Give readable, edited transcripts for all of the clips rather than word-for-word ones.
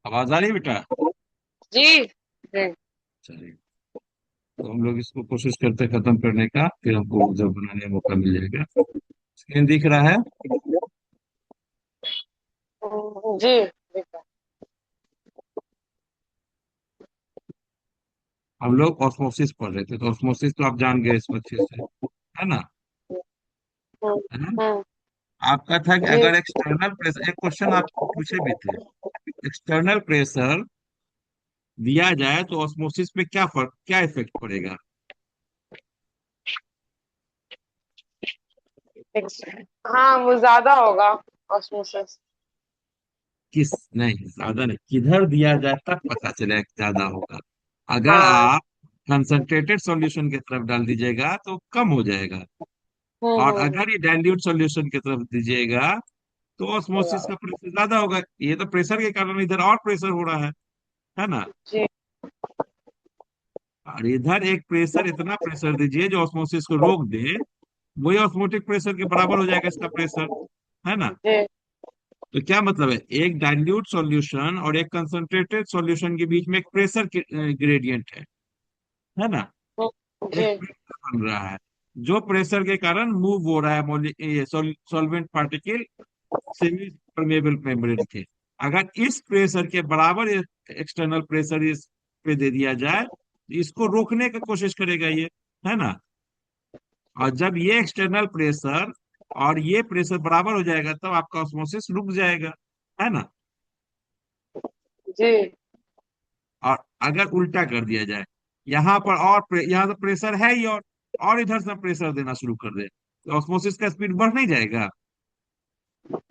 आवाज आ रही है बेटा? जी जी। चलिए, तो हम लोग इसको कोशिश करते हैं खत्म करने का, फिर हमको जब बनाने का मौका मिल जाएगा। स्क्रीन दिख रहा है? जी ठीक है। हम लोग ऑस्मोसिस पढ़ रहे थे, तो ऑस्मोसिस तो आप जान गए इसको अच्छे से, है ना? हम्म, है ना? हम्म, आपका था कि जी। अगर एक्सटर्नल प्रेशर, एक क्वेश्चन आप पूछे भी थे, एक्सटर्नल प्रेशर दिया जाए तो ऑस्मोसिस पे क्या फर्क, क्या इफेक्ट पड़ेगा? हाँ, वो ज्यादा होगा ऑस्मोसिस। किस, नहीं ज्यादा नहीं, किधर दिया जाए तब पता चलेगा कि ज्यादा होगा। अगर हाँ। आप कंसंट्रेटेड सॉल्यूशन की तरफ डाल दीजिएगा तो कम हो जाएगा, और हम्म। अगर ये डाइल्यूट सॉल्यूशन की तरफ दीजिएगा तो ऑस्मोसिस का प्रेशर ज्यादा होगा। ये तो प्रेशर के कारण इधर और प्रेशर हो रहा है ना? जी। और इधर एक प्रेशर, इतना प्रेशर दीजिए जो ऑस्मोसिस को रोक दे, वही ऑस्मोटिक प्रेशर के बराबर हो जाएगा इसका प्रेशर, है ना? जी। तो क्या मतलब है, एक डाइल्यूट सॉल्यूशन और एक कंसंट्रेटेड सॉल्यूशन के बीच में एक प्रेशर ग्रेडियंट है ना? एक जी। प्रेशर बन रहा है, जो प्रेशर के कारण मूव हो रहा है ये solvent particle semi permeable membrane के। अगर इस प्रेशर के बराबर एक्सटर्नल प्रेशर इस पे दे दिया जाए तो इसको रोकने की कोशिश करेगा ये, है ना? और जब ये एक्सटर्नल प्रेशर और ये प्रेशर बराबर हो जाएगा तब आपका ऑस्मोसिस रुक जाएगा, है ना? जी। और अगर उल्टा कर दिया जाए, यहाँ पर यहाँ तो प्रेशर है ही, और इधर से प्रेशर देना शुरू कर दे, तो ऑस्मोसिस का स्पीड बढ़ नहीं जाएगा?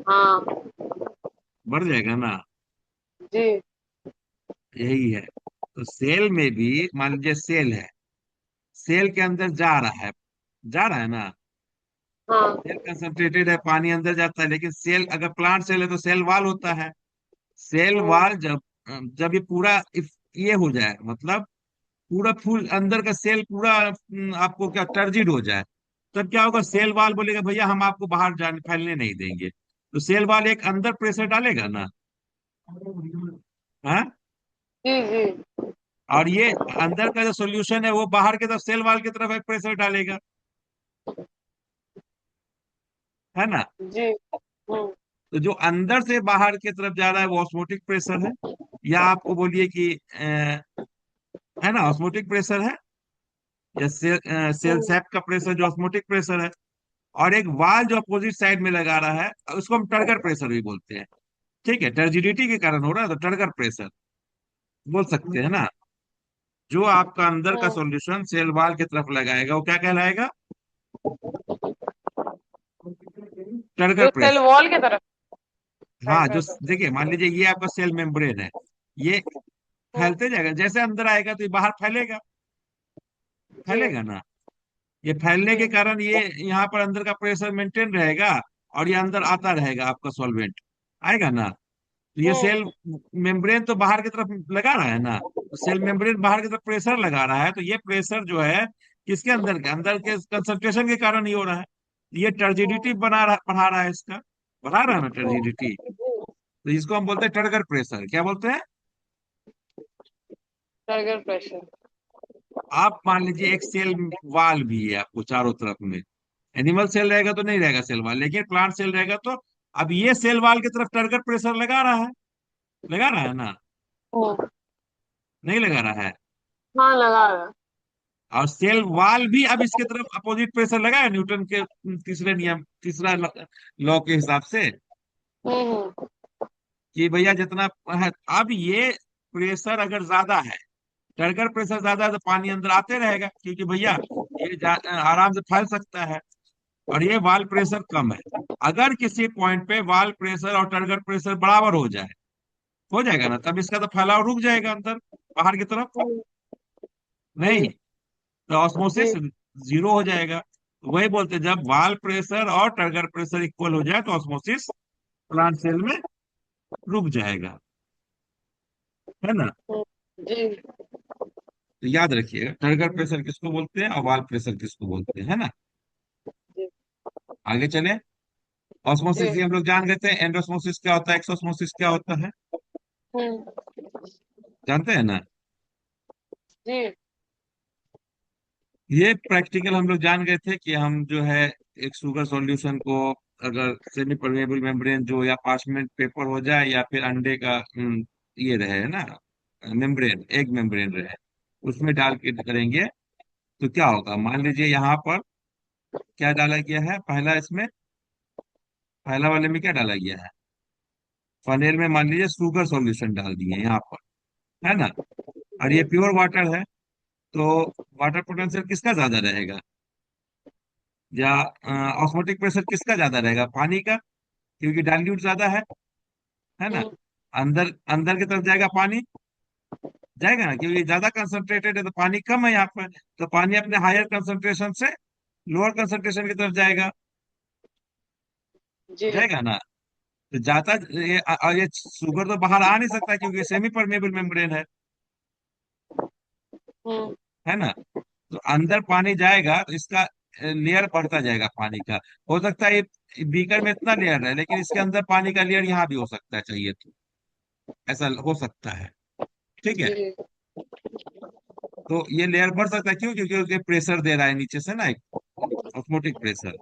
हाँ। बढ़ जाएगा ना? जी। यही है। तो सेल में भी मान लीजिए सेल है, सेल के अंदर जा रहा है ना? हाँ। सेल कंसंट्रेटेड है, पानी अंदर जाता है, लेकिन सेल अगर प्लांट सेल है तो सेल वाल होता है। सेल हम्म, वाल जब जब ये पूरा ये हो जाए, मतलब पूरा फुल अंदर का सेल पूरा आपको क्या टर्जिड हो जाए, तब क्या होगा, सेल वाल बोलेगा भैया हम आपको बाहर जाने फैलने नहीं देंगे, तो सेल वाल एक अंदर प्रेशर डालेगा ना? हाँ? जी जी। और ये अंदर का जो सोल्यूशन है वो बाहर की तरफ सेल वाल की तरफ एक प्रेशर डालेगा, है ना? जी। हम्म। तो जो अंदर से बाहर की तरफ जा रहा है वो ऑस्मोटिक प्रेशर है, या आपको बोलिए कि है ना, ऑस्मोटिक प्रेशर है, या सेल हम्म, सैप का प्रेशर जो ऑस्मोटिक प्रेशर है। और एक वाल जो अपोजिट साइड में लगा रहा है उसको हम टर्गर प्रेशर भी बोलते हैं। ठीक है, टर्जिडिटी के कारण हो रहा है तो टर्गर प्रेशर बोल सकते हैं ना? जो आपका अंदर का हम्म। सॉल्यूशन सेल वाल की तरफ लगाएगा वो क्या कहलाएगा? टर्गर जो सेल प्रेशर। वॉल की तरफ। हाँ, जो टाइगर। देखिए मान लीजिए ये आपका सेल मेम्ब्रेन है, ये हम्म, फैलते जाएगा, जैसे अंदर आएगा तो ये बाहर फैलेगा, जी फैलेगा ना? ये फैलने जी। के कारण ये यहाँ पर अंदर का प्रेशर मेंटेन रहेगा, और ये अंदर आता रहेगा, आपका सॉल्वेंट आएगा ना? तो ये हम्म, सेल मेम्ब्रेन तो बाहर की तरफ लगा रहा है ना, तो सेल मेम्ब्रेन बाहर की तरफ प्रेशर लगा रहा है, तो ये प्रेशर जो है किसके अंदर के कंसंट्रेशन के कारण ही हो रहा है। ये टर्जिडिटी बढ़ा रहा है इसका, बढ़ा रहा है ना टर्जिडिटी, जी। तो इसको हम बोलते हैं टर्गर प्रेशर। क्या बोलते हैं? Tiger pressure. आप मान लीजिए एक सेल वाल भी है आपको चारों तरफ में, एनिमल सेल रहेगा तो नहीं रहेगा सेल वाल, लेकिन प्लांट सेल रहेगा तो अब ये सेल वाल की तरफ टारगेट प्रेशर लगा रहा है ना? हम्म, नहीं लगा रहा है? हाँ लगा रहा। और सेल वाल भी अब इसके तरफ अपोजिट प्रेशर लगा है, न्यूटन के तीसरे नियम, तीसरा लॉ के हिसाब से, हम्म। कि भैया जितना है, अब ये प्रेशर अगर ज्यादा है, टर्गर प्रेशर ज्यादा है, तो पानी अंदर आते रहेगा, क्योंकि भैया ये आराम से फैल सकता है। और ये वाल प्रेशर कम है, अगर किसी पॉइंट पे वाल प्रेशर और टर्गर प्रेशर बराबर हो जाएगा ना, तब इसका तो फैलाव रुक जाएगा अंदर बाहर की तरफ, हम्म, नहीं? जी तो ऑस्मोसिस जी। जीरो हो जाएगा। तो वही बोलते हैं, जब वाल प्रेशर और टर्गर प्रेशर इक्वल हो जाए तो ऑस्मोसिस प्लांट सेल में रुक जाएगा, है ना? हम्म, जी तो याद रखिएगा, टर्गर प्रेशर किसको बोलते हैं और वाल प्रेशर किसको बोलते हैं, है ना? जी। आगे चले। ऑस्मोसिस जी। हम लोग जान गए थे, एंडोस्मोसिस क्या होता है, एक्सोस्मोसिस क्या होता है, हम्म। जानते हैं ना। जी। ये प्रैक्टिकल हम लोग जान गए थे कि हम जो है एक शुगर सॉल्यूशन को, अगर सेमी परमेबल मेम्ब्रेन जो या पार्चमेंट पेपर हो जाए या फिर अंडे का ये रहे ना, मेम्ब्रेन, एग मेम्ब्रेन रहे, उसमें डाल के करेंगे तो क्या होगा, मान लीजिए यहाँ पर क्या डाला गया है, पहला इसमें, पहला वाले में क्या डाला गया है, फनेल में मान लीजिए शुगर सॉल्यूशन डाल दिए यहाँ पर, है ना। और ये जी। प्योर वाटर है, तो वाटर पोटेंशियल किसका ज्यादा रहेगा, या ऑस्मोटिक प्रेशर किसका ज्यादा रहेगा, पानी का, क्योंकि डाइल्यूट ज्यादा है ना। हम्म। अंदर अंदर की तरफ जाएगा पानी, जाएगा ना, क्योंकि ज्यादा कंसंट्रेटेड है तो पानी कम है यहाँ पर, तो पानी अपने हायर कंसंट्रेशन से लोअर कंसंट्रेशन की तरफ जाएगा, जी। जाएगा ना। तो जाता ये शुगर तो बाहर आ नहीं सकता क्योंकि सेमी परमेबल मेम्ब्रेन हम्म। है ना। तो अंदर पानी जाएगा तो इसका लेयर बढ़ता जाएगा पानी का। हो सकता है ये बीकर में इतना लेयर है, लेकिन इसके अंदर पानी का लेयर यहाँ भी हो सकता है, चाहिए तो ऐसा हो सकता है, ठीक है। जी। तो ये लेयर बढ़ सकता है, क्यों, क्योंकि प्रेशर दे रहा है नीचे से ना, एक ऑस्मोटिक प्रेशर।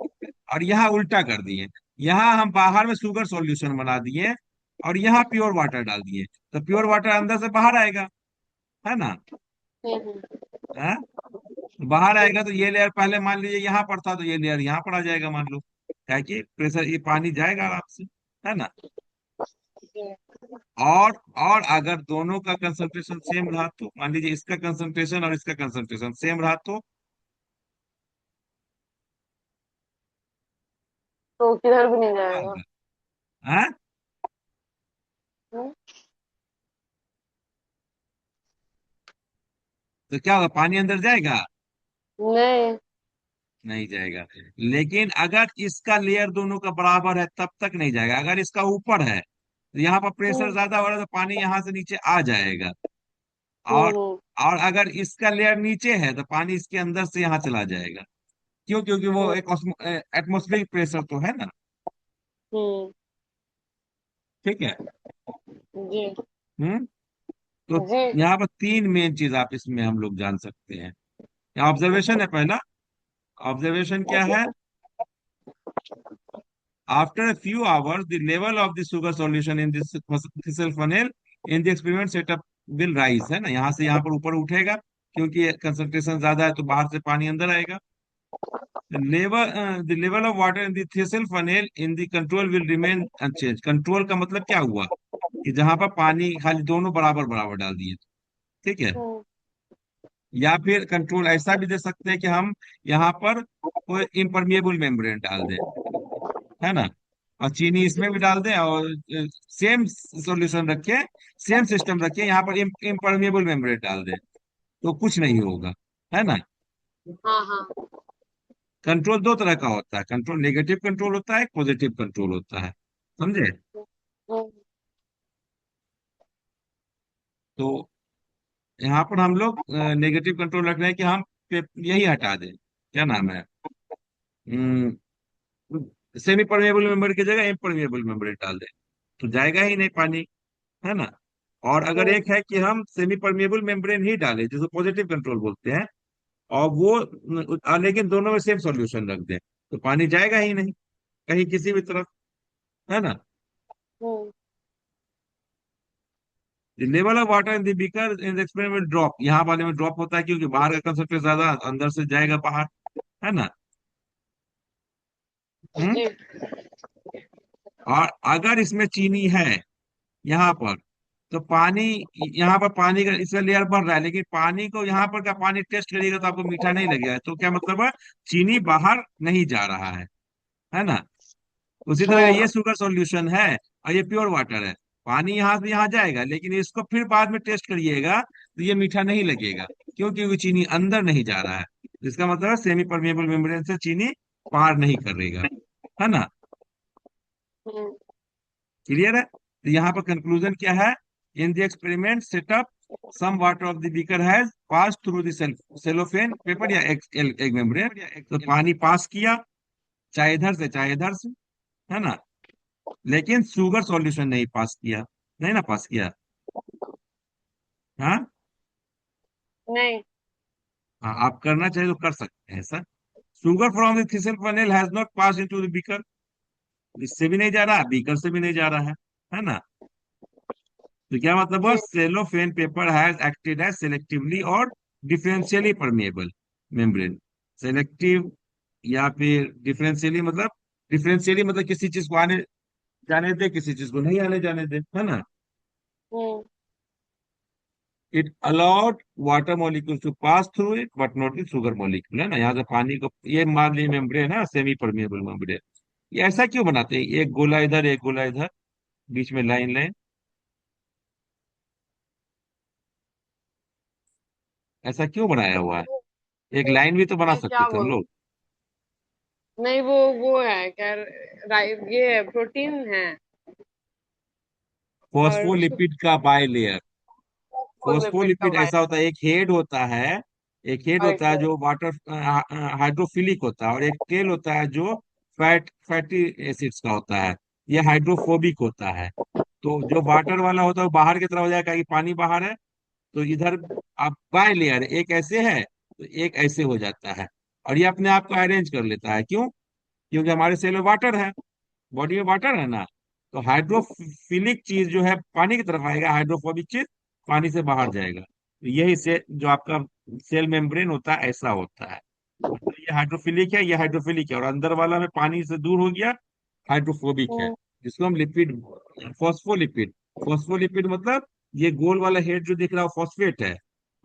और यहाँ उल्टा कर दिए, यहाँ हम बाहर में शुगर सॉल्यूशन बना दिए और यहाँ प्योर वाटर डाल दिए, तो प्योर वाटर अंदर से बाहर आएगा, है ना। हम्म। हाँ? बाहर आएगा तो ये लेयर पहले मान लीजिए यहाँ पर था, तो ये लेयर यहाँ पर आ जाएगा, मान लो, क्या कि प्रेशर, ये पानी जाएगा आराम से, है ना। जी। और अगर दोनों का कंसंट्रेशन सेम रहा, तो मान लीजिए इसका कंसंट्रेशन और इसका कंसंट्रेशन सेम रहा, तो तो किधर भी नहीं क्या जाएगा। होगा, हाँ? हम्म। तो क्या होगा, पानी अंदर जाएगा, नहीं। नहीं जाएगा। लेकिन अगर इसका लेयर दोनों का बराबर है तब तक नहीं जाएगा, अगर इसका ऊपर है तो यहाँ पर प्रेशर हम्म। ज्यादा हो रहा है तो पानी यहाँ से नीचे आ जाएगा। और हम्म। और अगर इसका लेयर नीचे है तो पानी इसके अंदर से यहाँ चला जाएगा, क्यों, क्योंकि वो हम्म। एक एटमोस्फेरिक प्रेशर तो है ना, हम्म। ठीक है। जी। हम्म। तो जी। यहाँ पर तीन मेन चीज आप इसमें हम लोग जान सकते हैं। ऑब्जर्वेशन है पहला, ऑब्जर्वेशन क्या है, after a few hours the level of the sugar solution in this fissile funnel in the experiment setup will rise, है ना, यहाँ से यहाँ पर ऊपर उठेगा, क्योंकि कंसंट्रेशन ज्यादा है तो बाहर से पानी अंदर आएगा। The level of water in the fissile funnel in the control will remain unchanged। Control का मतलब क्या हुआ, कि जहां पर पानी खाली दोनों बराबर बराबर डाल दिए, ठीक है। हम्म। या फिर कंट्रोल ऐसा भी दे सकते हैं कि हम यहाँ पर कोई इम्परमिएबल मेम्ब्रेन डाल दें, है ना, और चीनी इसमें भी डाल दें और सेम सॉल्यूशन रखें, सेम सिस्टम रखें, यहाँ पर इम्परमिएबल मेम्ब्रेन डाल दें, तो कुछ नहीं होगा, है ना। हाँ हाँ। कंट्रोल दो तरह का होता है, कंट्रोल नेगेटिव कंट्रोल होता है, पॉजिटिव कंट्रोल होता है, समझे। हम्म। तो यहाँ पर हम लोग नेगेटिव कंट्रोल रख रहे हैं कि हम यही हटा दें, क्या नाम है, सेमी परमेबल मेम्ब्रेन की जगह इम्परमेबल मेम्ब्रेन डाल दें, तो जाएगा ही नहीं पानी, है ना। और अगर हम्म। एक है कि हम सेमी परमेबल मेम्ब्रेन ही डालें, जिसको पॉजिटिव कंट्रोल बोलते हैं, और वो लेकिन दोनों में सेम सॉल्यूशन रख दें, तो पानी जाएगा ही नहीं कहीं किसी भी तरफ, है ना। Hmm. Level of water in the beaker in the experiment drop, यहाँ वाले में ड्रॉप होता है क्योंकि बाहर का कंसंट्रेशन ज्यादा, अंदर से जाएगा बाहर, है ना। हम्म। जी। और अगर इसमें चीनी है यहाँ पर, तो पानी, यहाँ पर पानी का इसका लेयर बढ़ रहा है, लेकिन पानी को यहाँ पर का पानी टेस्ट करिएगा तो आपको मीठा नहीं लगेगा, तो क्या मतलब है, चीनी बाहर नहीं जा रहा है ना। उसी तरह ये हाँ। शुगर सॉल्यूशन है और ये प्योर वाटर है, पानी यहाँ से यहाँ जाएगा, लेकिन इसको फिर बाद में टेस्ट करिएगा तो ये मीठा नहीं लगेगा, क्यों, क्योंकि चीनी अंदर नहीं जा रहा है। इसका मतलब है सेमी परमेबल मेम्ब्रेन से चीनी पार नहीं करेगा, है ना। हम्म। क्लियर है, तो यहाँ पर कंक्लूजन क्या है, in the experiment setup some water of the beaker has pass through the cellophane paper या एग मेम्ब्रेन, तो पानी पास किया, चाहे इधर से चाहे इधर से, है ना। लेकिन शुगर सॉल्यूशन नहीं पास किया, नहीं ना पास किया। हाँ। नहीं। हाँ, आप करना चाहिए तो कर सकते हैं sir. Sugar from the thistle funnel has not pass into the beaker. इससे भी नहीं जा रहा, बीकर से भी नहीं जा रहा है ना। तो क्या मतलब है, hmm. Cellophane paper has acted as selectively और डिफरेंशियली परमेएबल मेम्ब्रेन। सेलेक्टिव या फिर डिफरेंशियली मतलब, डिफरेंशियली मतलब किसी चीज को आने जाने दे, किसी चीज को नहीं आने जाने दे, है ना। Hmm. It allowed water molecule to pass through it but not the sugar molecule, है ना। यहाँ से पानी को, ये मान ली मेम्ब्रेन है, सेमी परमेएबल मेम्ब्रेन। ये ऐसा क्यों बनाते हैं, एक गोला इधर एक गोला इधर, बीच में लाइन लाइन, ऐसा क्यों बनाया हुआ है। एक लाइन भी तो बना मैं सकते क्या थे हम बोलूं। लोग। नहीं, वो है क्या, ये प्रोटीन है। और उसको फॉस्फोलिपिड का बाइलेयर। लिपिड का फॉस्फोलिपिड वाइट। ऐसा होता है, एक हेड होता है, एक हेड होता है वाइट। जो वाटर हाइड्रोफिलिक होता है, और एक टेल होता है जो फैटी एसिड्स का होता है, ये हाइड्रोफोबिक होता है। तो जो वाटर वाला होता है वो बाहर की तरफ हो जाएगा कि पानी बाहर है, तो इधर आप बाय लेयर एक ऐसे है तो एक ऐसे हो जाता है, और ये अपने आप को अरेंज कर लेता है। क्यों? क्योंकि हमारे सेल में वाटर है, बॉडी में वाटर है ना। तो हाइड्रोफिलिक चीज जो है पानी की तरफ आएगा, हाइड्रोफोबिक चीज पानी से बाहर जाएगा। तो यही से जो आपका सेल मेम्ब्रेन होता है ऐसा होता है। मतलब ये हाइड्रोफिलिक है, ये हाइड्रोफिलिक है, और अंदर वाला में पानी से दूर हो गया, हाइड्रोफोबिक है, हम्म। जिसको हम लिपिड, फॉस्फोलिपिड। फॉस्फोलिपिड मतलब ये गोल वाला हेड जो दिख रहा है फॉस्फेट है,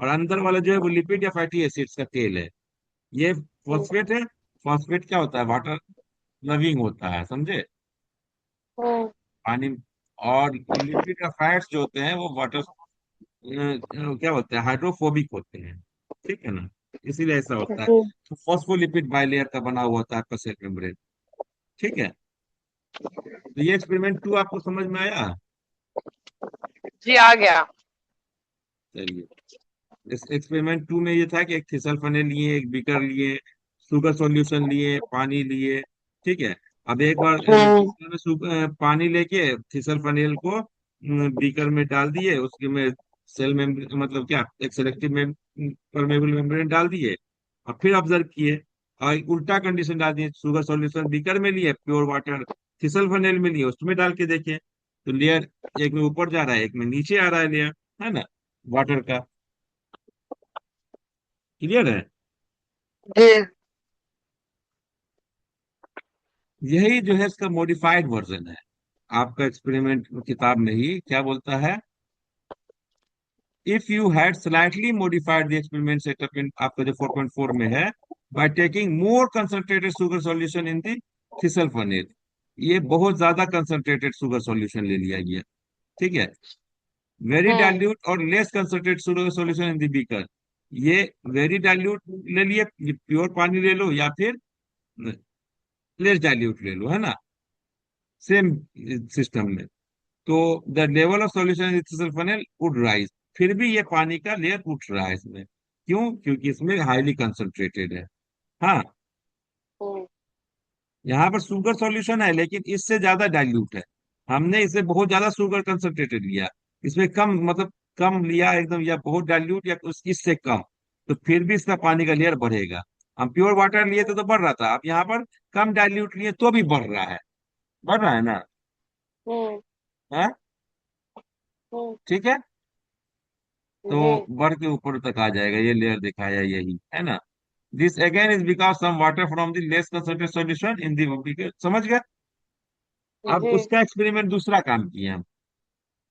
और अंदर वाला जो है वो लिपिड या फैटी एसिड्स का तेल है, ये हम्म। फॉस्फेट है। फॉस्फेट क्या होता है, वाटर लविंग होता है, समझे। हम्म। पानी। और लिपिड का फैट्स जो होते हैं वो वाटर क्या होते हैं, हाइड्रोफोबिक होते हैं, ठीक है ना। इसीलिए ऐसा होता है। जी। तो फॉस्फोलिपिड बाइलेयर का बना हुआ होता है आपका सेल मेम्ब्रेन, ठीक है। तो ये एक्सपेरिमेंट 2 आपको समझ में आया। जी, आ गया। चलिए, इस एक्सपेरिमेंट 2 में ये था कि एक थिसल फनेल लिए, एक बीकर लिए, शुगर सॉल्यूशन लिए, पानी लिए, ठीक है। अब एक बार हम्म। बीकर में पानी लेके थिसल फनेल को बीकर में डाल दिए, उसके में सेल में मतलब क्या, एक सेलेक्टिव में परमेबल मेम्ब्रेन डाल दिए, और फिर ऑब्जर्व किए। और एक उल्टा कंडीशन डाल दिए, शुगर सॉल्यूशन बीकर में लिए, प्योर वाटर थिसल फनेल में लिए, उसमें डाल के देखे, तो लेयर एक में ऊपर जा रहा है, एक में नीचे आ रहा है लेयर, है ना, वाटर का। क्लियर है। जी। यही जो है इसका मॉडिफाइड वर्जन है। आपका एक्सपेरिमेंट किताब में ही क्या बोलता है, if you had slightly modified the experiment setup in, आपका जो 4.4 में है, by taking more concentrated sugar solution in the thistle funnel. ये बहुत ज्यादा कंसंट्रेटेड शुगर सॉल्यूशन ले लिया गया, ठीक है। वेरी हम्म। डाइल्यूट और less concentrated sugar solution in the beaker. ये वेरी डाइल्यूट ले लिए, ये प्योर पानी ले लो, या फिर लेस डाइल्यूट ले लो, है ना, सेम सिस्टम में। तो the level of solution in funnel would rise. फिर भी ये पानी का लेयर उठ रहा है इसमें, क्यों? क्योंकि इसमें हाईली कंसंट्रेटेड है। हाँ, हम्म। यहाँ पर शुगर सॉल्यूशन है लेकिन इससे ज्यादा डाइल्यूट है। हमने इसे बहुत ज्यादा शुगर कंसंट्रेटेड लिया, इसमें कम, मतलब कम लिया एकदम, या बहुत डाइल्यूट, या इससे कम। तो फिर भी इसका पानी का लेयर बढ़ेगा। हम प्योर वाटर लिए थे तो बढ़ रहा था, अब यहाँ पर कम डाइल्यूट लिए तो भी बढ़ रहा है, बढ़ रहा है ना। हम्म। हाँ, हम्म। ठीक है। तो जी। बढ़ के ऊपर तक आ जाएगा, ये लेयर दिखाया यही है ना। This again is because some water from the less concentrated solution in the, समझ गए। अब जी। उसका एक्सपेरिमेंट दूसरा काम किया हम।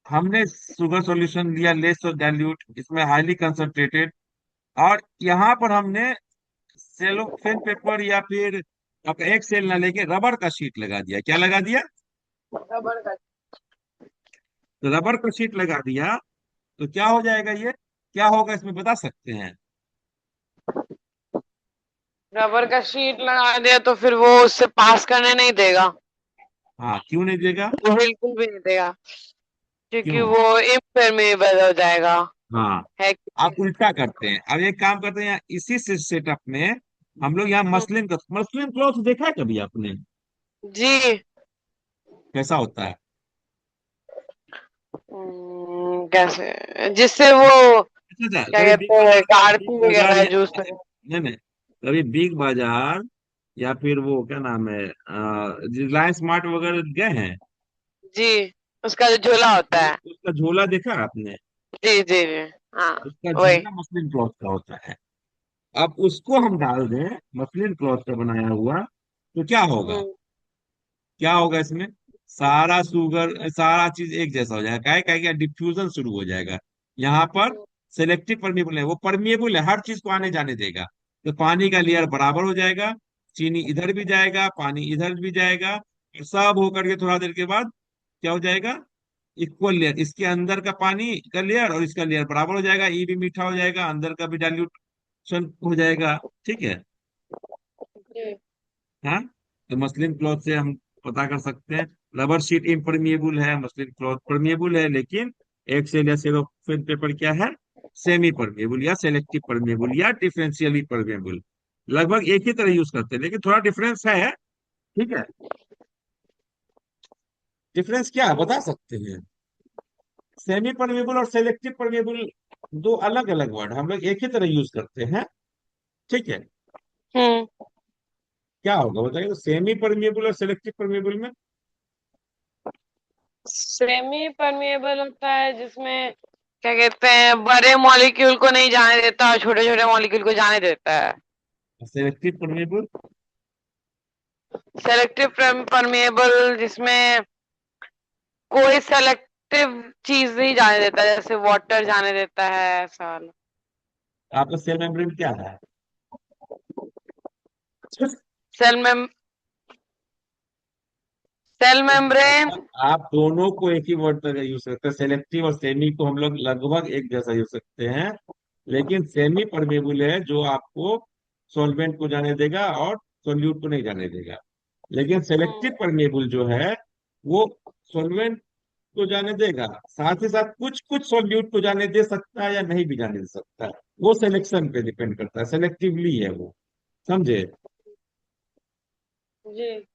हमने शुगर सॉल्यूशन लिया लेस और डाइल्यूट, इसमें हाईली कंसंट्रेटेड, और यहाँ पर हमने सेलोफेन पेपर या फिर आपका एक सेल ना लेके रबर का शीट लगा दिया। क्या लगा दिया? रबड़ का। तो रबर का शीट लगा दिया, तो क्या हो जाएगा, ये क्या होगा इसमें बता सकते हैं? रबर का शीट लगा दिया तो फिर वो उससे पास करने नहीं देगा। हाँ, क्यों नहीं देगा? वो बिल्कुल भी नहीं देगा, क्योंकि क्यों? वो इम्परमेबल हो जाएगा। हाँ, है कि आप उल्टा करते हैं। अब एक काम करते हैं, यहाँ इसी सेटअप में हम लोग यहाँ नहीं? मसलिन क्लॉथ देखा है कभी आपने? जी। कैसा होता है? कैसे, जिससे वो अच्छा अच्छा, क्या कभी बिग कहते हैं, बाजार, बिग आरती बाजार वगैरह या जूस में। नहीं नहीं, कभी बिग बाजार या फिर वो क्या नाम है, रिलायंस स्मार्ट वगैरह गए हैं? जी, उसका जो झोला होता है। उसका झोला देखा है आपने? जी जी जी। हाँ, उसका वही। झोला मसलिन क्लॉथ का होता है। अब उसको हम डाल दें मसलिन क्लॉथ का बनाया हुआ, तो क्या होगा? हम्म। क्या होगा इसमें? सारा शुगर, सारा चीज एक जैसा हो जाएगा। क्या क्या डिफ्यूजन शुरू हो जाएगा यहाँ पर। सेलेक्टिव परमेबल है, वो परमेबल है, हर चीज को आने जाने देगा। तो पानी का लेयर बराबर हो जाएगा, चीनी इधर भी जाएगा, पानी इधर भी जाएगा, और सब होकर के थोड़ा देर के बाद क्या हो जाएगा? इक्वल लेयर, इसके अंदर का पानी का लेयर और इसका लेयर बराबर हो जाएगा, ये भी मीठा हो जाएगा, अंदर का भी डाइल्यूशन हो जाएगा। ठीक है। जी। हाँ, तो मसलिन क्लॉथ से हम पता कर सकते हैं। रबर शीट इम्परमिएबल है, मसलिन क्लॉथ परमिएबल है, लेकिन एक्सेल या सेलोफेन पेपर क्या है? सेमी परमिएबल या सेलेक्टिव परमिएबल या डिफरेंशियली परमिएबल। लगभग एक ही तरह यूज करते हैं, लेकिन थोड़ा डिफरेंस है। ठीक है। डिफरेंस क्या है बता सकते हैं? सेमी परमिएबल और सेलेक्टिव परमिएबल दो अलग अलग वर्ड, हम लोग एक ही तरह यूज करते हैं। ठीक है। हम्म। क्या होगा बताइए, तो सेमी परमिएबल और सेलेक्टिव परमिएबल में? सेमी परमेएबल होता है जिसमें क्या कहते हैं, बड़े मॉलिक्यूल को नहीं जाने देता और छोटे छोटे मॉलिक्यूल को जाने देता है। Selective permeable? सेलेक्टिव परमेएबल जिसमें कोई सेलेक्टिव चीज नहीं जाने देता, जैसे वाटर जाने देता है, ऐसा वाला। आपका सेल मेम्ब्रेन क्या है? सेल में सेल मेम्ब्रेन। आप दोनों को एक ही वर्ड पर यूज करते हैं, सेलेक्टिव और सेमी को हम लोग लगभग एक जैसा यूज करते हैं। लेकिन सेमी परमेबल है जो आपको सॉल्वेंट को जाने देगा और सोल्यूट को नहीं जाने देगा। लेकिन सेलेक्टिव परमेबल जो है वो सॉल्वेंट को जाने देगा, साथ ही साथ कुछ कुछ सॉल्यूट को जाने दे सकता है या नहीं भी जाने दे सकता है। वो सिलेक्शन पे डिपेंड करता है, सेलेक्टिवली है वो। समझे? जी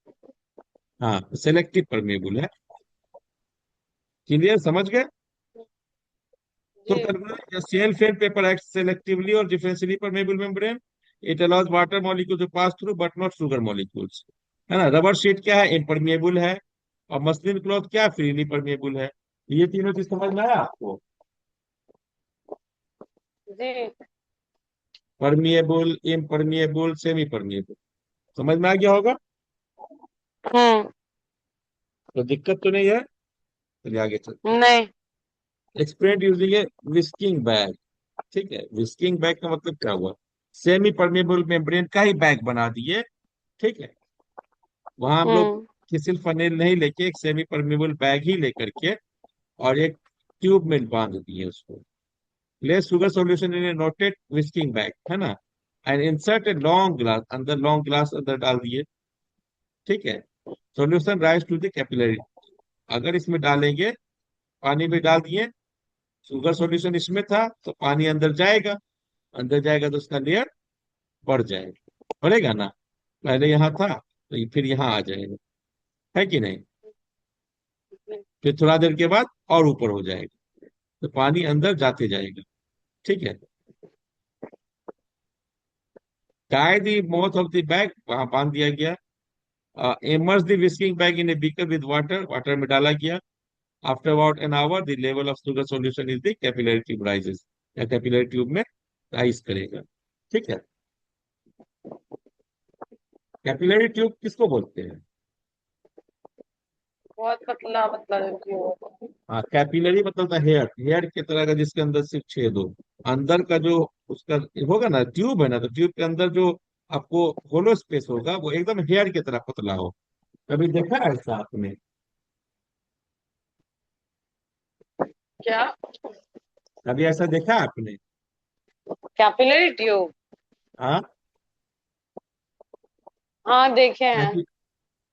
हाँ, सेलेक्टिव परमेबल है। क्लियर, समझ गए? तो जी। करना, cellophane paper act selectively और differentially permeable membrane. It allows water molecule to pass through but not sugar molecules. है ना? रबर शीट क्या है? इम्परमिएबल है। और मसलिन क्लॉथ क्या? फ्रीली परमिएबल है। ये तीनों चीज समझ में आया आपको? जी। परमिएबल, इम्परमिएबल, सेमी परमिएबल, समझ में आ गया होगा? हम्म। तो दिक्कत तो नहीं है। चलिए आगे चलते हैं। नहीं। एक्सपेरिमेंट यूजिंग ए विस्किंग बैग। ठीक है, विस्किंग बैग का मतलब क्या हुआ? सेमी परमेबल मेम्ब्रेन का ही बैग बना दिए। ठीक है। वहां हम लोग हम्म। किसी फनेल नहीं लेके एक सेमी परमेबल बैग ही लेकर के और एक ट्यूब में बांध दिए उसको। Place sugar solution in a knotted visking bag, है ना, and insert a long glass, अंदर लॉन्ग ग्लास अंदर डाल दिए। ठीक है। Solution rise to the capillary. अगर इसमें डालेंगे, पानी में डाल दिए, शुगर सॉल्यूशन इसमें था तो पानी अंदर जाएगा, अंदर जाएगा तो उसका लेयर बढ़ जाएगा, बढ़ेगा ना। पहले यहाँ था तो फिर यहाँ आ जाएगा, है कि नहीं? फिर थोड़ा देर के बाद और ऊपर हो जाएगा, तो पानी अंदर जाते जाएगा। ठीक है। Tie the mouth of the bag, वहां बांध दिया गया। Immerse the whisking bag in a beaker with water, water में डाला गया। After about an hour the level of sugar solution is the capillary tube rises, या कैपिलरी ट्यूब में rise करेगा। ठीक है। कैपिलरी ट्यूब किसको बोलते हैं? बहुत पतला पतला जो कि हो। हाँ, कैपिलरी मतलब था हेयर, हेयर की तरह का जिसके अंदर सिर्फ छेद हो। अंदर का जो उसका होगा ना, ट्यूब है ना, तो ट्यूब के अंदर जो आपको होलो स्पेस होगा वो एकदम हेयर की तरह पतला हो। कभी देखा है ऐसा आपने? क्या? कभी ऐसा देखा है आपने? Capillary tube? हाँ। हाँ, देखे हैं।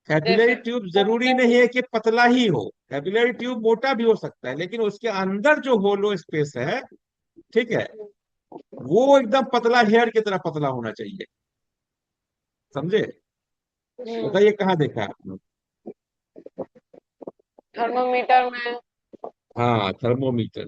कैपिलरी जैसे ट्यूब जरूरी नहीं है कि पतला ही हो, कैपिलरी ट्यूब मोटा भी हो सकता है, लेकिन उसके अंदर जो होलो स्पेस है, ठीक है, वो एकदम पतला, हेयर की तरह पतला होना चाहिए। समझे? हम्म। बताइए कहाँ देखा है आपने? थर्मोमीटर में। हाँ, थर्मोमीटर,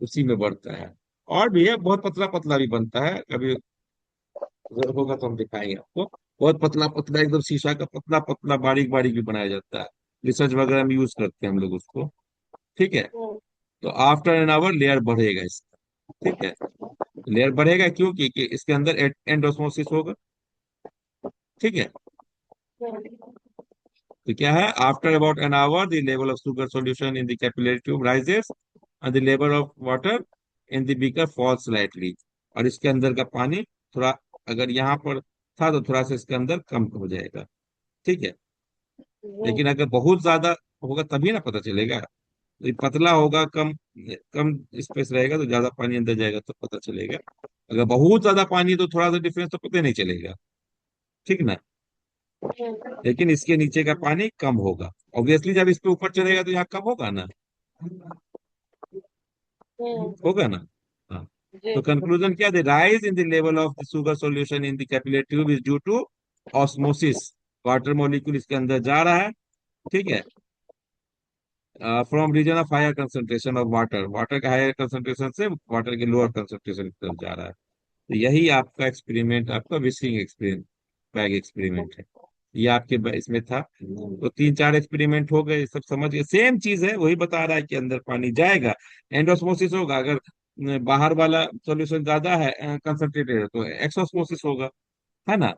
उसी में बढ़ता है। और भी है, बहुत पतला पतला भी बनता है, कभी अगर होगा तो हम दिखाएंगे आपको। बहुत पतला पतला एकदम शीशा का पतला पतला बारीक बारीक भी बनाया जाता है। रिसर्च वगैरह में यूज करते हैं हम लोग उसको। ठीक है। हम्म, तो आफ्टर एन आवर लेयर बढ़ेगा इसका। ठीक है। लेयर बढ़ेगा क्यों? क्योंकि इसके अंदर एंडोस्मोसिस होगा। ठीक है। हम्म, तो क्या है, after about an hour the level of sugar solution in the capillary tube rises and the level of water in the beaker falls slightly. और इसके अंदर का पानी थोड़ा, अगर यहाँ पर था तो थोड़ा सा इसके अंदर कम हो जाएगा। ठीक है। हम्म, लेकिन अगर बहुत ज्यादा होगा तभी ना पता चलेगा। ये पतला होगा, कम कम स्पेस रहेगा तो ज्यादा पानी अंदर जाएगा तो पता चलेगा। अगर बहुत ज्यादा पानी है तो थोड़ा सा डिफरेंस तो पता नहीं चलेगा। ठीक ना। लेकिन इसके नीचे का पानी कम होगा। ऑब्वियसली जब इस पे ऊपर चलेगा तो यहाँ कम होगा ना। हम्म, होगा ना। हाँ। जी। तो कंक्लूजन क्या, the rise in the level of the sugar solution in the capillary tube is due to osmosis. Water molecule इसके अंदर जा रहा है। ठीक है। From region of higher concentration of water, water का हायर कंसंट्रेशन से वाटर के लोअर कंसंट्रेशन की तरफ जा रहा है। तो यही आपका एक्सपेरिमेंट, आपका विस्किंग एक्सपेरिमेंट, बैग एक्सपेरिमेंट है। ये आपके इसमें था। तो तीन चार एक्सपेरिमेंट हो गए, सब समझ गए, सेम चीज है, वही बता रहा है कि अंदर पानी जाएगा, एंडोस्मोसिस होगा। अगर बाहर वाला सॉल्यूशन ज्यादा है, कंसंट्रेटेड है, तो एक्सोस्मोसिस होगा। है ना।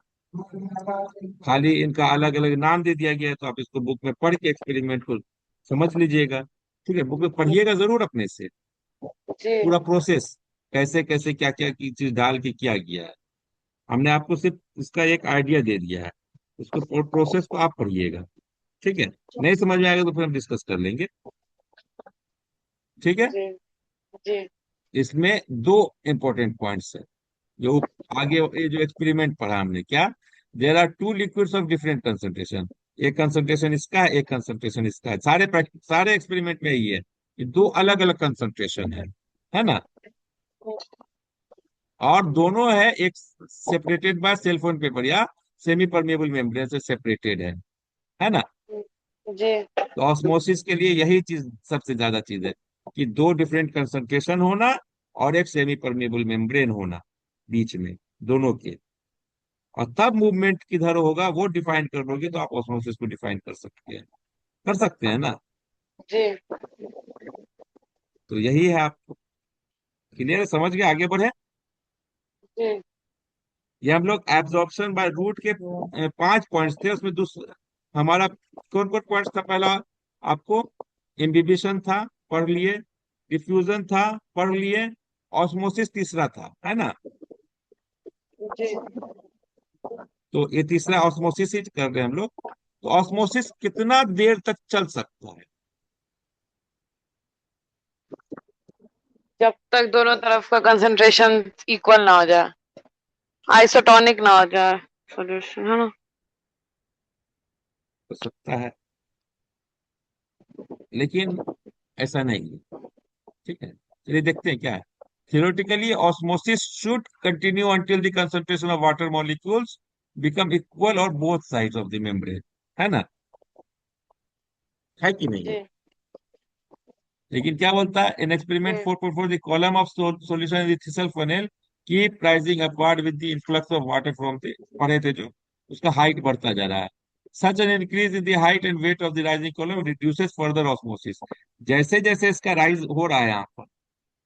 खाली इनका अलग अलग नाम दे दिया गया है, तो आप इसको बुक में पढ़ के एक्सपेरिमेंट को समझ लीजिएगा। ठीक है, बुक में पढ़िएगा जरूर अपने से, जी। पूरा प्रोसेस, कैसे कैसे क्या क्या की चीज डाल के किया गया है। हमने आपको सिर्फ इसका एक आइडिया दे दिया है, उसको प्रोसेस को आप पढ़िएगा। ठीक है। नहीं समझ में आएगा तो फिर हम डिस्कस कर लेंगे। ठीक है। जी। जी। इसमें दो इंपॉर्टेंट पॉइंट्स है जो आगे, ये जो एक्सपेरिमेंट पढ़ा हमने क्या, there are two liquids of different concentration. एक कंसंट्रेशन इसका है, एक कंसंट्रेशन इसका है। सारे एक्सपेरिमेंट में ये है कि दो अलग अलग कंसंट्रेशन है ना। और दोनों है, एक सेपरेटेड बाय सेलफोन पेपर या सेमी परमेबल मेम्ब्रेन से सेपरेटेड है ना। जी। तो ऑस्मोसिस के लिए यही चीज सबसे ज्यादा चीज है कि दो डिफरेंट कंसंट्रेशन होना और एक सेमी परमेबल मेम्ब्रेन होना बीच में, दोनों के। और तब मूवमेंट किधर होगा वो डिफाइन कर लोगे तो आप ऑस्मोसिस को डिफाइन कर सकते हैं ना। जी। तो यही है, आप क्लियर समझ के आगे बढ़े। जी। ये हम लोग एब्जॉर्प्शन बाय रूट के 5 पॉइंट्स थे, उसमें दूसरा हमारा कौन कौन पॉइंट्स था? पहला आपको इम्बिबिशन था, पढ़ लिए। डिफ्यूजन था, पढ़ लिए। ऑस्मोसिस तीसरा था, है ना। जी। तो ये तीसरा ऑस्मोसिस ही कर रहे हैं हम लोग। तो ऑस्मोसिस कितना देर तक चल सकता है? जब तक दोनों तरफ का कंसंट्रेशन इक्वल ना हो जाए, आइसोटोनिक ना हो जाए सॉल्यूशन, है ना। हो सकता है, लेकिन ऐसा नहीं है। ठीक है, चलिए देखते हैं क्या है। Theoretically osmosis should continue until the concentration of water molecules become equal और both sides of the membrane. है ना। है कि नहीं? जी। लेकिन क्या बोलता है, इन एक्सपेरिमेंट जी। 4.4 the column of solution in the thistle funnel keep rising upward with the influx of water from the, पढ़े थे जो, उसका हाइट बढ़ता जा रहा है। Such an increase in the height and weight of the rising column reduces further osmosis. जैसे जैसे इसका राइज हो रहा है यहाँ पर,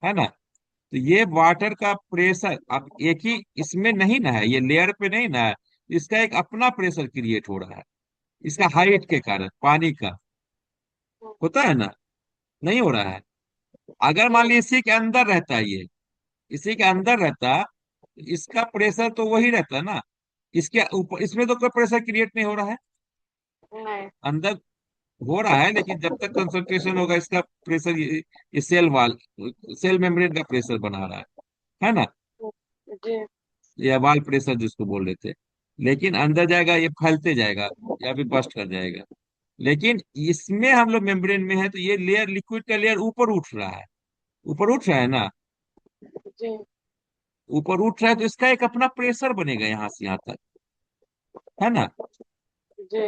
है ना, तो ये वाटर का प्रेशर अब एक ही इसमें नहीं ना है, ये लेयर पे नहीं ना है, इसका एक अपना प्रेशर क्रिएट हो रहा है, इसका हाइट के कारण पानी का। होता है ना, नहीं हो रहा है? अगर मान जी। लीजिए इसी के अंदर रहता है ये, इसी के अंदर रहता, इसका प्रेशर तो वही रहता ना। इसके ऊपर इसमें तो कोई प्रेशर क्रिएट नहीं हो रहा है। नहीं। अंदर हो रहा है, लेकिन जब तक कंसंट्रेशन होगा इसका प्रेशर, ये सेल मेम्ब्रेन का प्रेशर बना रहा है ना। जी। या वाल प्रेशर जिसको बोल रहे थे। लेकिन अंदर जाएगा ये फैलते जाएगा या भी बस्ट कर जाएगा। लेकिन इसमें हम लोग मेम्ब्रेन में है तो ये लेयर, लिक्विड का लेयर ऊपर उठ रहा है, ऊपर उठ रहा है ना। जी। ऊपर उठ रहा है तो इसका एक अपना प्रेशर बनेगा यहाँ से यहाँ तक, है ना। जी।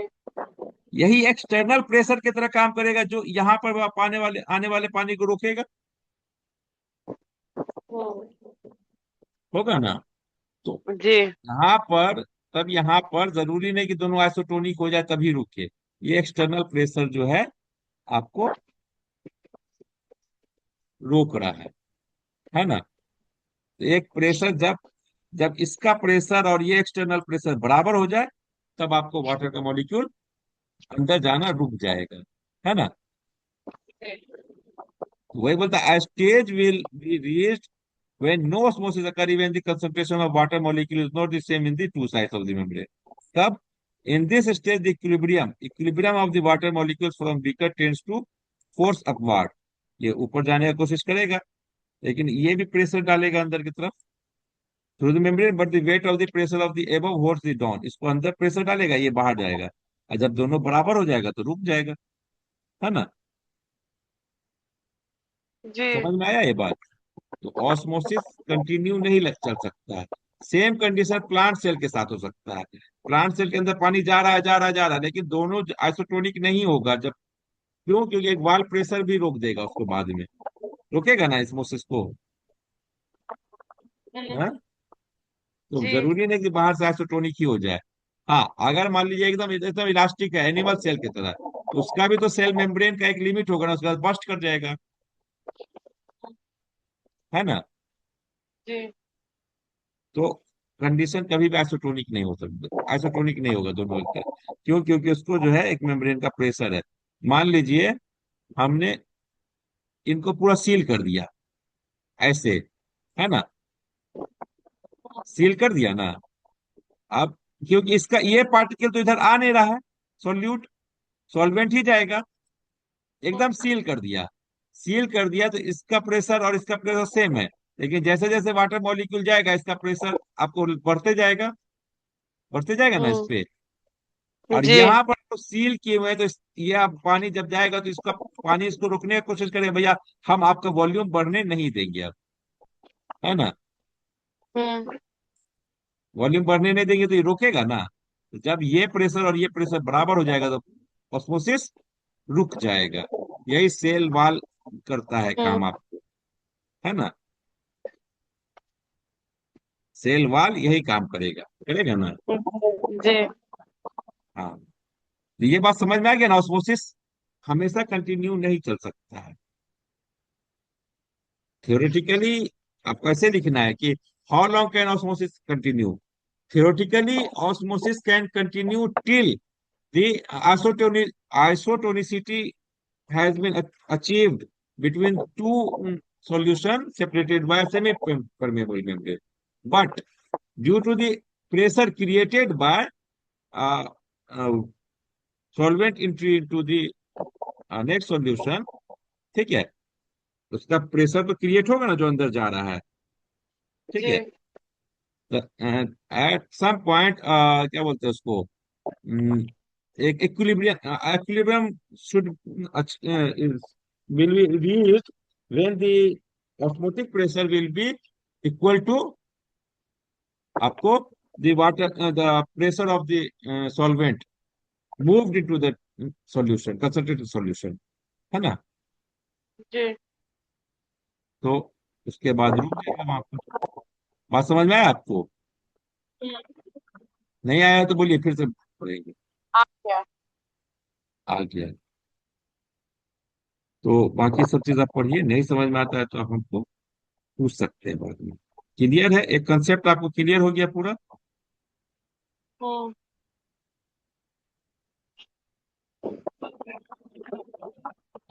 यही एक्सटर्नल प्रेशर की तरह काम करेगा, जो यहाँ पर आने वाले पानी को रोकेगा। होगा ना? तो जी यहाँ पर, तब यहाँ पर जरूरी नहीं कि दोनों आइसोटोनिक हो जाए तभी रुके। ये एक्सटर्नल प्रेशर जो है आपको रोक रहा है ना? तो एक प्रेशर जब जब इसका प्रेशर और ये एक्सटर्नल प्रेशर बराबर हो जाए, तब आपको वाटर का मॉलिक्यूल अंदर जाना रुक जाएगा, है ना? तो वही बोलता है stage will be reached when no osmosis occur when the concentration of water molecule is not the same in the two sides of the membrane. तब in this stage the equilibrium of the water molecules from beaker tends to force upward. ये ऊपर जाने की कोशिश करेगा, लेकिन ये भी प्रेशर डालेगा अंदर की तरफ through the membrane, but the wait of the pressure of the above holds the down. इसको अंदर प्रेशर डालेगा, ये बाहर जाएगा, और जब दोनों बराबर हो जाएगा तो रुक जाएगा, है ना? जी समझ में आया ये बात? तो ऑस्मोसिस कंटिन्यू नहीं चल सकता है। सेम कंडीशन प्लांट सेल के साथ हो सकता है। प्लांट सेल के अंदर पानी जा रहा है, जा रहा है, जा रहा है, लेकिन दोनों आइसोटोनिक नहीं होगा। जब क्यों? क्योंकि एक वाल प्रेशर भी रोक देगा उसको बाद में, रोकेगा ना osmosis को। हाँ? तो जी जरूरी नहीं कि बाहर से आइसोटोनिक ही हो जाए। हाँ, अगर मान लीजिए एकदम एकदम इलास्टिक है एनिमल सेल की तरह, तो उसका भी तो सेल मेम्ब्रेन का एक लिमिट होगा ना, उसके बाद बस्ट कर जाएगा, है ना? जी तो कंडीशन कभी भी आइसोटोनिक नहीं हो सकता, आइसोटोनिक नहीं होगा दोनों का। क्यों? क्योंकि उसको जो है एक मेम्ब्रेन का प्रेशर है। मान लीजिए हमने इनको पूरा सील कर दिया ऐसे, है ना? सील कर दिया ना। अब क्योंकि इसका ये पार्टिकल तो इधर आ नहीं रहा है, सॉल्यूट सॉल्वेंट ही जाएगा। एकदम सील कर दिया, सील कर दिया तो इसका प्रेशर और इसका प्रेशर सेम है, लेकिन जैसे जैसे वाटर मॉलिक्यूल जाएगा इसका प्रेशर आपको बढ़ते जाएगा ना इस हम्म पे। और जी यहाँ पर तो सील किए हुए हैं, तो ये अब पानी जब जाएगा तो इसका पानी इसको रोकने की कोशिश करेगा, भैया हम आपका वॉल्यूम बढ़ने नहीं देंगे अब, है ना? हम्म वॉल्यूम बढ़ने नहीं देंगे तो ये रोकेगा ना। तो जब ये प्रेशर और ये प्रेशर बराबर हो जाएगा तो ऑस्मोसिस रुक जाएगा। यही सेल वाल करता है काम हम्म आपको, है ना? सेल वाल यही काम करेगा, करेगा ना? जी हाँ, तो ये बात समझ में आ गया ना? ऑस्मोसिस हमेशा कंटिन्यू नहीं चल सकता है। थियोरेटिकली आपको ऐसे लिखना है कि how long can osmosis continue. Theoretically osmosis can continue till the isotonicity has been achieved between two solution separated by a semi-permeable membrane. But due to the pressure created by uh, uh, solvent entry into the next solution, ठीक है, उसका pressure तो create होगा ना जो अंदर जा रहा है, ठीक जी है। एट सम पॉइंट क्या बोलते हैं उसको, एक equilibrium equilibrium should will be reached when the osmotic pressure will be equal to आपको the water the pressure of the solvent moved into the solution, concentrated solution, है ना? जी तो उसके बाद रुक जाएगा वहां पर। बात समझ में आया आपको? नहीं आया तो बोलिए, फिर से पढ़ेंगे। आ गया आ गया। तो बाकी सब चीज आप पढ़िए, नहीं समझ में आता है तो आप हमको पूछ सकते हैं बाद में। क्लियर है? एक कंसेप्ट आपको क्लियर हो गया पूरा? हम्म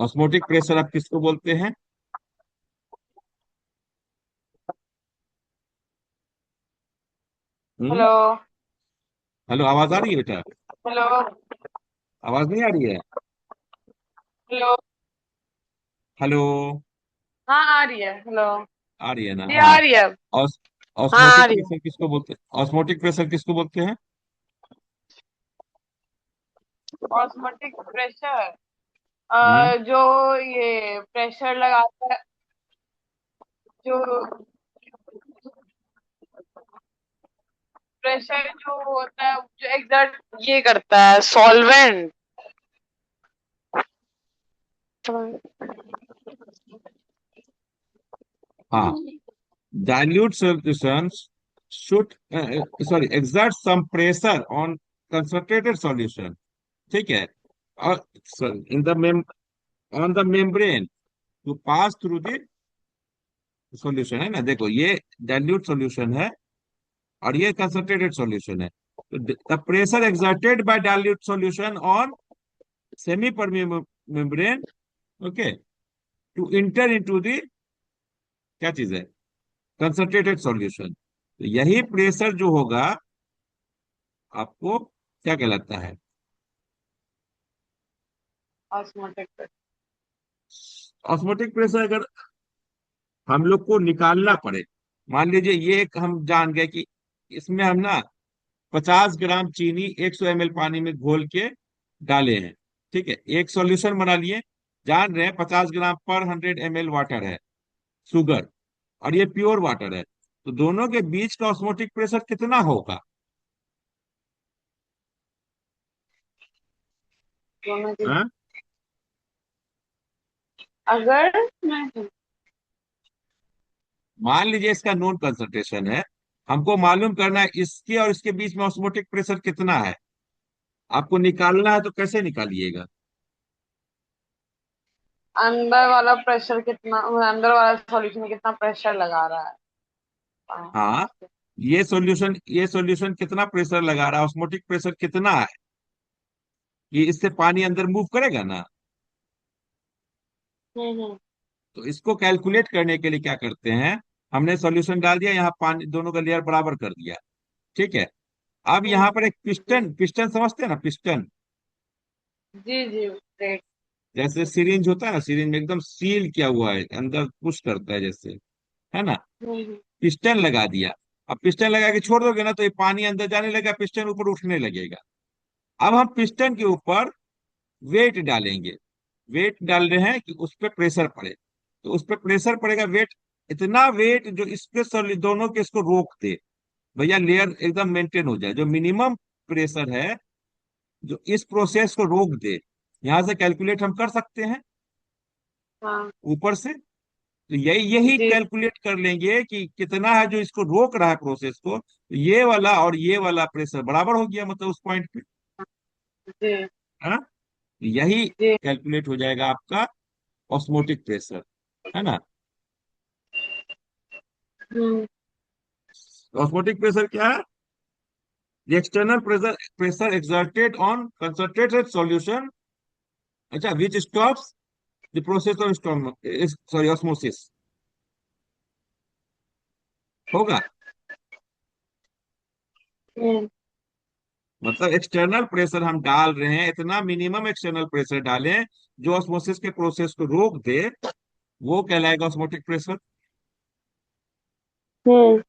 ऑस्मोटिक प्रेशर आप किसको बोलते हैं? हम्म। हेलो हेलो, आवाज आ रही है बेटा? हेलो आवाज नहीं आ रही है? Hello hello? हाँ आ रही है हेलो आ रही है ना? जी आ हाँ। रही है ऑस हाँ आ ऑस्मोटिक रही है प्रेशर किसको बोलते हैं? ऑस्मोटिक प्रेशर किसको बोलते हैं? ऑस्मोटिक प्रेशर हम्म। जो ये प्रेशर लगाता है जो प्रेशर जो होता है जो एग्जर्ट ये करता है सॉल्वेंट। हाँ, dilute solutions should exert some pressure on concentrated solution, ठीक है, और in the on the membrane to pass through the solution, है ना। देखो ये dilute solution है और ये concentrated solution है, तो the pressure exerted by dilute solution on semi permeable membrane, okay, to enter into the क्या चीज है, कंसंट्रेटेड सॉल्यूशन। तो यही प्रेशर जो होगा आपको क्या कहलाता है, ऑस्मोटिक। Osmotic pressure. अगर हम लोग को निकालना पड़े, मान लीजिए ये एक हम जान गए कि इसमें हम ना 50 ग्राम चीनी 100 ml पानी में घोल के डाले हैं, ठीक है, एक सॉल्यूशन बना लिए, जान रहे हैं 50 ग्राम पर 100 ml वाटर है, शुगर, और ये प्योर वाटर है, तो दोनों के बीच का ऑस्मोटिक प्रेशर कितना होगा। दोनों की। हाँ? अगर मैं मान लीजिए इसका नोन कंसंट्रेशन है, हमको मालूम करना है इसके और इसके बीच में ऑस्मोटिक प्रेशर कितना है, आपको निकालना है तो कैसे निकालिएगा। अंदर वाला प्रेशर कितना, अंदर वाला सॉल्यूशन कितना प्रेशर लगा रहा है। हाँ। हाँ, ये सॉल्यूशन कितना प्रेशर लगा रहा है, ऑस्मोटिक प्रेशर कितना है, कि इससे पानी अंदर मूव करेगा ना। हम्म। तो इसको कैलकुलेट करने के लिए क्या करते हैं, हमने सॉल्यूशन डाल दिया, यहाँ पानी दोनों का लेयर बराबर कर दिया, ठीक है। अब हम्म, यहाँ पर एक पिस्टन, पिस्टन समझते हैं ना, पिस्टन, जी जी ग्रेट। जैसे सिरिंज होता है ना, सिरिंज में एकदम सील किया हुआ है, अंदर पुश करता है जैसे, है ना। हम्म पिस्टन लगा दिया, अब पिस्टन लगा के छोड़ दोगे ना तो ये पानी अंदर जाने लगेगा, पिस्टन ऊपर उठने लगेगा। अब हम पिस्टन के ऊपर वेट डालेंगे, वेट डाल रहे हैं कि उस पर प्रेशर पड़े, तो उस पर प्रेशर पड़ेगा, वेट, इतना वेट जो इसके दोनों के इसको रोक दे, भैया लेयर एकदम मेंटेन हो जाए, जो मिनिमम प्रेशर है जो इस प्रोसेस को रोक दे, यहां से कैलकुलेट हम कर सकते हैं हाँ ऊपर से। तो यही यही जी कैलकुलेट कर लेंगे कि कितना है जो इसको रोक रहा है प्रोसेस को, तो ये वाला और ये वाला प्रेशर बराबर हो गया, मतलब उस पॉइंट पे, जी है ना। यही जी। कैलकुलेट हो जाएगा आपका ऑस्मोटिक प्रेशर, है ना। हम्म ऑस्मोटिक प्रेशर क्या है, the external pressure exerted on concentrated solution, अच्छा, which stops the process of sorry osmosis, होगा। हम्म मतलब एक्सटर्नल प्रेशर हम डाल रहे हैं, इतना मिनिमम एक्सटर्नल प्रेशर डालें जो ऑस्मोसिस के प्रोसेस को रोक दे, वो कहलाएगा ऑस्मोटिक प्रेशर, हम्म।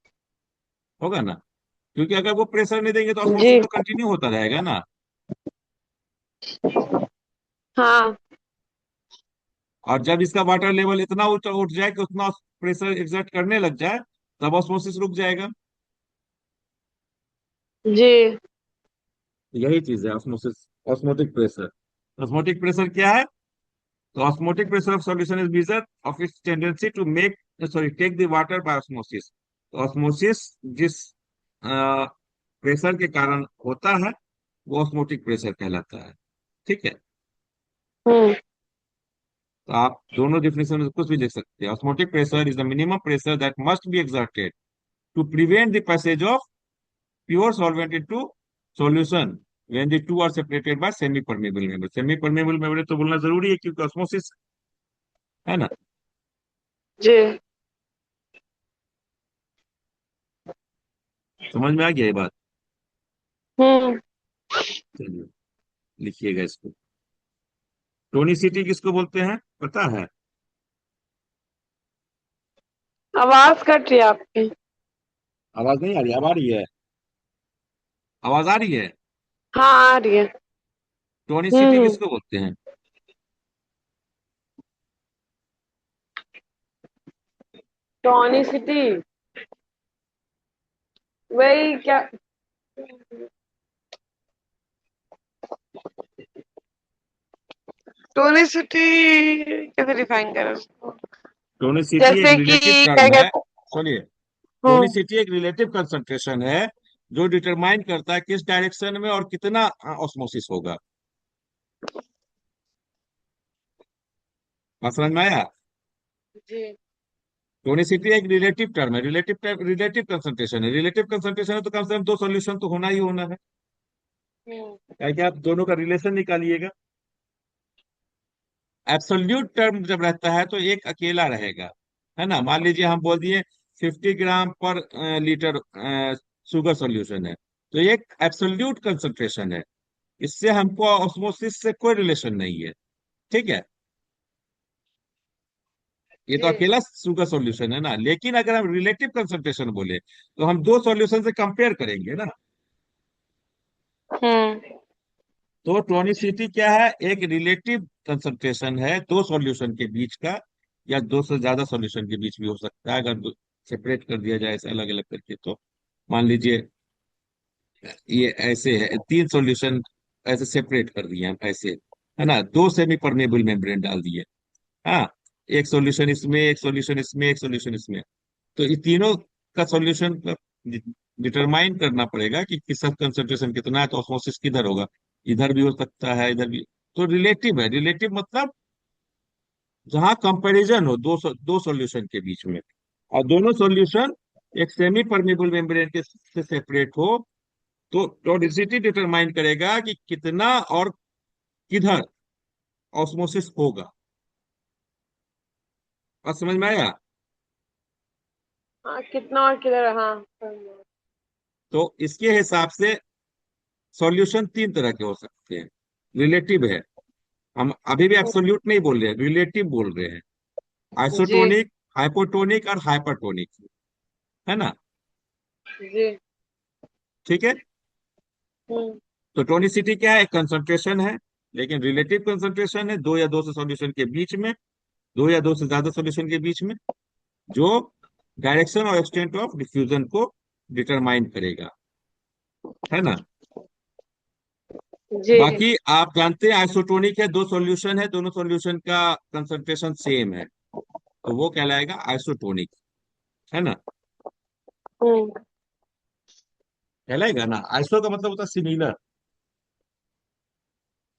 होगा ना। क्योंकि अगर वो प्रेशर नहीं देंगे तो ऑस्मोसिस जी तो कंटिन्यू होता रहेगा ना। हाँ और जब इसका वाटर लेवल इतना ऊंचा उठ जाए कि उतना प्रेशर एक्सर्ट करने लग जाए, तब ऑस्मोसिस रुक जाएगा। जी। यही चीज है osmosis, osmotic pressure. Osmotic pressure क्या है, तो osmotic pressure of solution is measure of its tendency to make sorry take the water by osmosis. Osmosis जिस प्रेशर के कारण होता है वो ऑस्मोटिक प्रेशर कहलाता है, ठीक है। हम्म तो आप दोनों डिफिनेशन में कुछ भी लिख सकते हैं, osmotic pressure is the minimum pressure that must be exerted to prevent the passage of pure solvent into solution when the two are separated by semi permeable membrane। Semi permeable membrane तो बोलना जरूरी है क्योंकि osmosis, है ना। जी। समझ में आ गया ये बात। हम्म। चलिए, लिखिएगा इसको। टोनिसिटी किसको बोलते हैं, पता है। आवाज कट रही है आपकी। आवाज नहीं आ रही, अब आ रही है, आवाज आ रही है। हाँ आ रही है। टोनिसिटी हम्म। किसको बोलते हैं। टॉनिसिटी वही क्या, टोनिसिटी कैसे डिफाइन करें उसको? टोनिसिटी एक जैसे कि रिलेटिव क्या टर्म है। कहते। सुनिए, हम्म। टोनिसिटी एक रिलेटिव कंसंट्रेशन है जो डिटरमाइन करता है किस डायरेक्शन में और कितना ऑस्मोसिस होगा। बात समझ में आया? जी। टोनिसिटी एक रिलेटिव टर्म है, रिलेटिव कंसंट्रेशन है। रिलेटिव कंसंट्रेशन है तो कम से कम दो सॉल्यूशन तो होना ही होना है, हम्म। क्या कि आप दोनों का रिलेशन निकालिएगा। एब्सोल्यूट टर्म जब रहता है तो एक अकेला रहेगा, है ना। मान लीजिए हम बोल दिए 50 ग्राम पर लीटर शुगर सॉल्यूशन है, तो ये एक एब्सोल्यूट कंसंट्रेशन है। इससे हमको ऑस्मोसिस से कोई रिलेशन नहीं है, ठीक है। ये तो जी। अकेला शुगर सॉल्यूशन है ना। लेकिन अगर हम रिलेटिव कंसंट्रेशन बोले तो हम दो सॉल्यूशन से कंपेयर करेंगे ना। हम्म। तो टोनिसिटी क्या है? एक रिलेटिव कंसंट्रेशन है दो सॉल्यूशन के बीच का, या दो से ज्यादा सॉल्यूशन के बीच भी हो सकता है अगर सेपरेट कर दिया जाए ऐसे अलग अलग करके। तो मान लीजिए ये ऐसे है, तीन सॉल्यूशन ऐसे सेपरेट कर दिए हम ऐसे, है ना। दो सेमी परमेबल मेम्ब्रेन डाल दिए, हाँ। एक सॉल्यूशन इसमें, एक सॉल्यूशन इसमें, एक सॉल्यूशन इसमें। तो ये तीनों का सॉल्यूशन डिटरमाइन करना पड़ेगा कि किसका कंसंट्रेशन कितना है, तो ऑस्मोसिस किधर होगा। इधर भी हो सकता है, इधर भी। तो रिलेटिव है। रिलेटिव मतलब जहां कंपैरिजन हो दो सॉल्यूशन के बीच में, और दोनों सॉल्यूशन एक सेमी परमेबल मेम्ब्रेन के से सेपरेट हो, तो टोनिसिटी डिटरमाइन करेगा कि कितना और किधर ऑस्मोसिस होगा। और समझ में आया? हाँ, कितना और किधर, हाँ। तो इसके हिसाब से सॉल्यूशन तीन तरह के हो सकते हैं। रिलेटिव है, हम अभी भी एब्सोल्यूट नहीं बोल रहे हैं, रिलेटिव बोल रहे हैं। जी। आइसोटोनिक, हाइपोटोनिक और हाइपरटोनिक, है ना। जी। ठीक है। हम्म। तो टोनिसिटी क्या है? कंसंट्रेशन है, लेकिन रिलेटिव कंसंट्रेशन है दो या दो से सॉल्यूशन के बीच में, दो या दो से ज्यादा सॉल्यूशन के बीच में, जो डायरेक्शन और एक्सटेंट ऑफ डिफ्यूजन को डिटरमाइन करेगा, है ना। जी। बाकी आप जानते हैं आइसोटोनिक है, दो सॉल्यूशन है, दोनों सॉल्यूशन का कंसंट्रेशन सेम है, तो वो कहलाएगा आइसोटोनिक, है ना। हम्म। कहलाएगा ना। आइसो का मतलब होता है सिमिलर,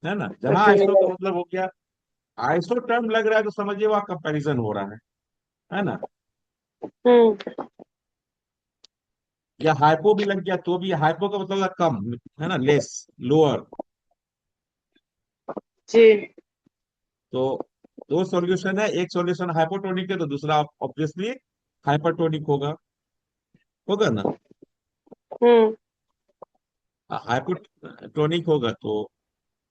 है ना। जहां अच्छा। आइसो का मतलब हो गया, आइसो टर्म लग रहा है तो समझिए वहां कंपैरिजन हो रहा है ना। हम्म। या हाइपो भी लग गया तो भी, हाइपो का मतलब होता है कम, है ना, लेस, लोअर। जी। तो दो सॉल्यूशन है, एक सॉल्यूशन हाइपोटोनिक है तो दूसरा ऑब्वियसली हाइपरटोनिक होगा ना। हम्म। हाइपोटोनिक होगा तो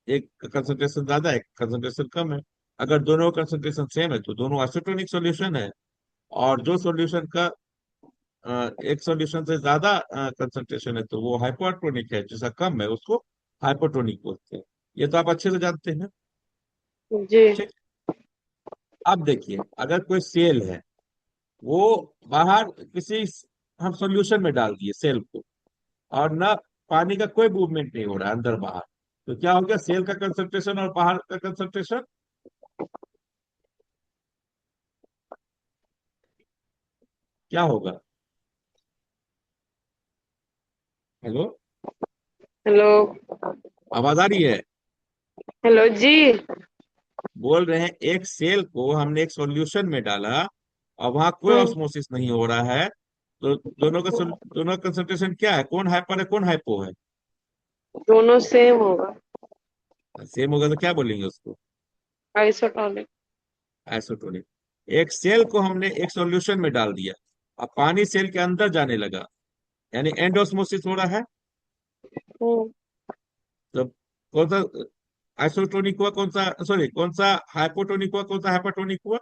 एक कंसंट्रेशन ज्यादा है, कंसंट्रेशन कम है। अगर दोनों कंसंट्रेशन सेम है तो दोनों आइसोटोनिक सॉल्यूशन है। और जो सॉल्यूशन का एक सॉल्यूशन से ज्यादा कंसंट्रेशन है तो वो हाइपोटोनिक है, जिसका कम है उसको हाइपोटोनिक बोलते हैं। ये तो आप अच्छे से जानते हैं। जी। ठीक। अब देखिए, अगर कोई सेल है, वो बाहर किसी, हम सॉल्यूशन में डाल दिए सेल को, और ना पानी का कोई मूवमेंट नहीं हो रहा है अंदर बाहर, तो क्या हो गया? सेल का कंसंट्रेशन और बाहर का कंसंट्रेशन क्या होगा? Hello, hello. आवाज आ रही है? हेलो जी। बोल रहे हैं एक सेल को हमने एक सॉल्यूशन में डाला और वहां कोई हम्म। ऑस्मोसिस नहीं हो रहा है, तो दोनों का कंसंट्रेशन क्या है? कौन हाइपर है कौन हाइपो है? दोनों सेम होगा। सेम होगा तो क्या बोलेंगे उसको? आइसोटोनिक। आइसोटोनिक। एक सेल को हमने एक सॉल्यूशन में डाल दिया, अब पानी सेल के अंदर जाने लगा, यानी एंड ऑस्मोसिस हो रहा है। हम्म। तो कौन सा आइसोटोनिक हुआ, कौन सा, सॉरी, कौन सा हाइपोटोनिक हुआ, कौन सा हाइपरटोनिक हुआ?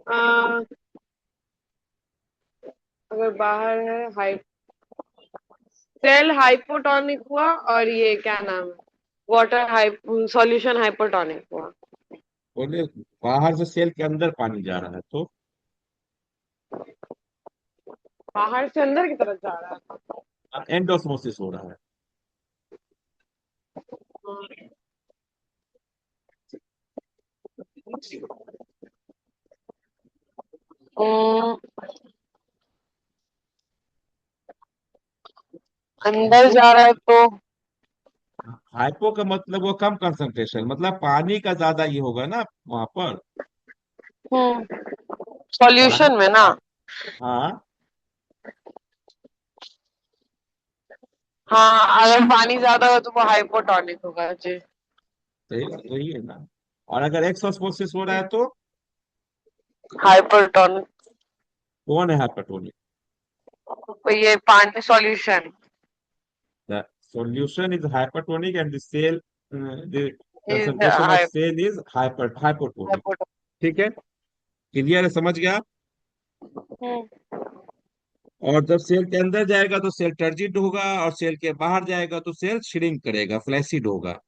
आ, अगर बाहर है हाई सेल हाइपोटोनिक हुआ, और ये क्या नाम है, वाटर हाइप सॉल्यूशन हाइपोटोनिक हुआ। बोले बाहर से सेल के अंदर पानी जा रहा है तो बाहर से अंदर की तरफ जा रहा है। एंडोस्मोसिस हो रहा है। हम्म, अंदर हाइपो जा रहा है तो। हाइपो का मतलब वो कम कंसंट्रेशन, मतलब पानी का ज्यादा ये होगा ना वहां पर। पानी, सॉल्यूशन में ना। हाँ हाँ, अगर पानी ज्यादा हो तो वो हाइपोटोनिक होगा जी। सही वही है ना। और अगर एक्सोस्मोसिस हो रहा है तो हाइपरटोनिक। कौन है हाइपोटोनिक? तो ये पानी solution. The solution is hypertonic and the is concentration of cell is hypotonic. Hypotonic. ठीक है, क्लियर है, समझ गया? और जब सेल के अंदर जाएगा तो सेल टर्जिड होगा, और सेल के बाहर जाएगा तो सेल श्रिंक करेगा, फ्लैसिड होगा,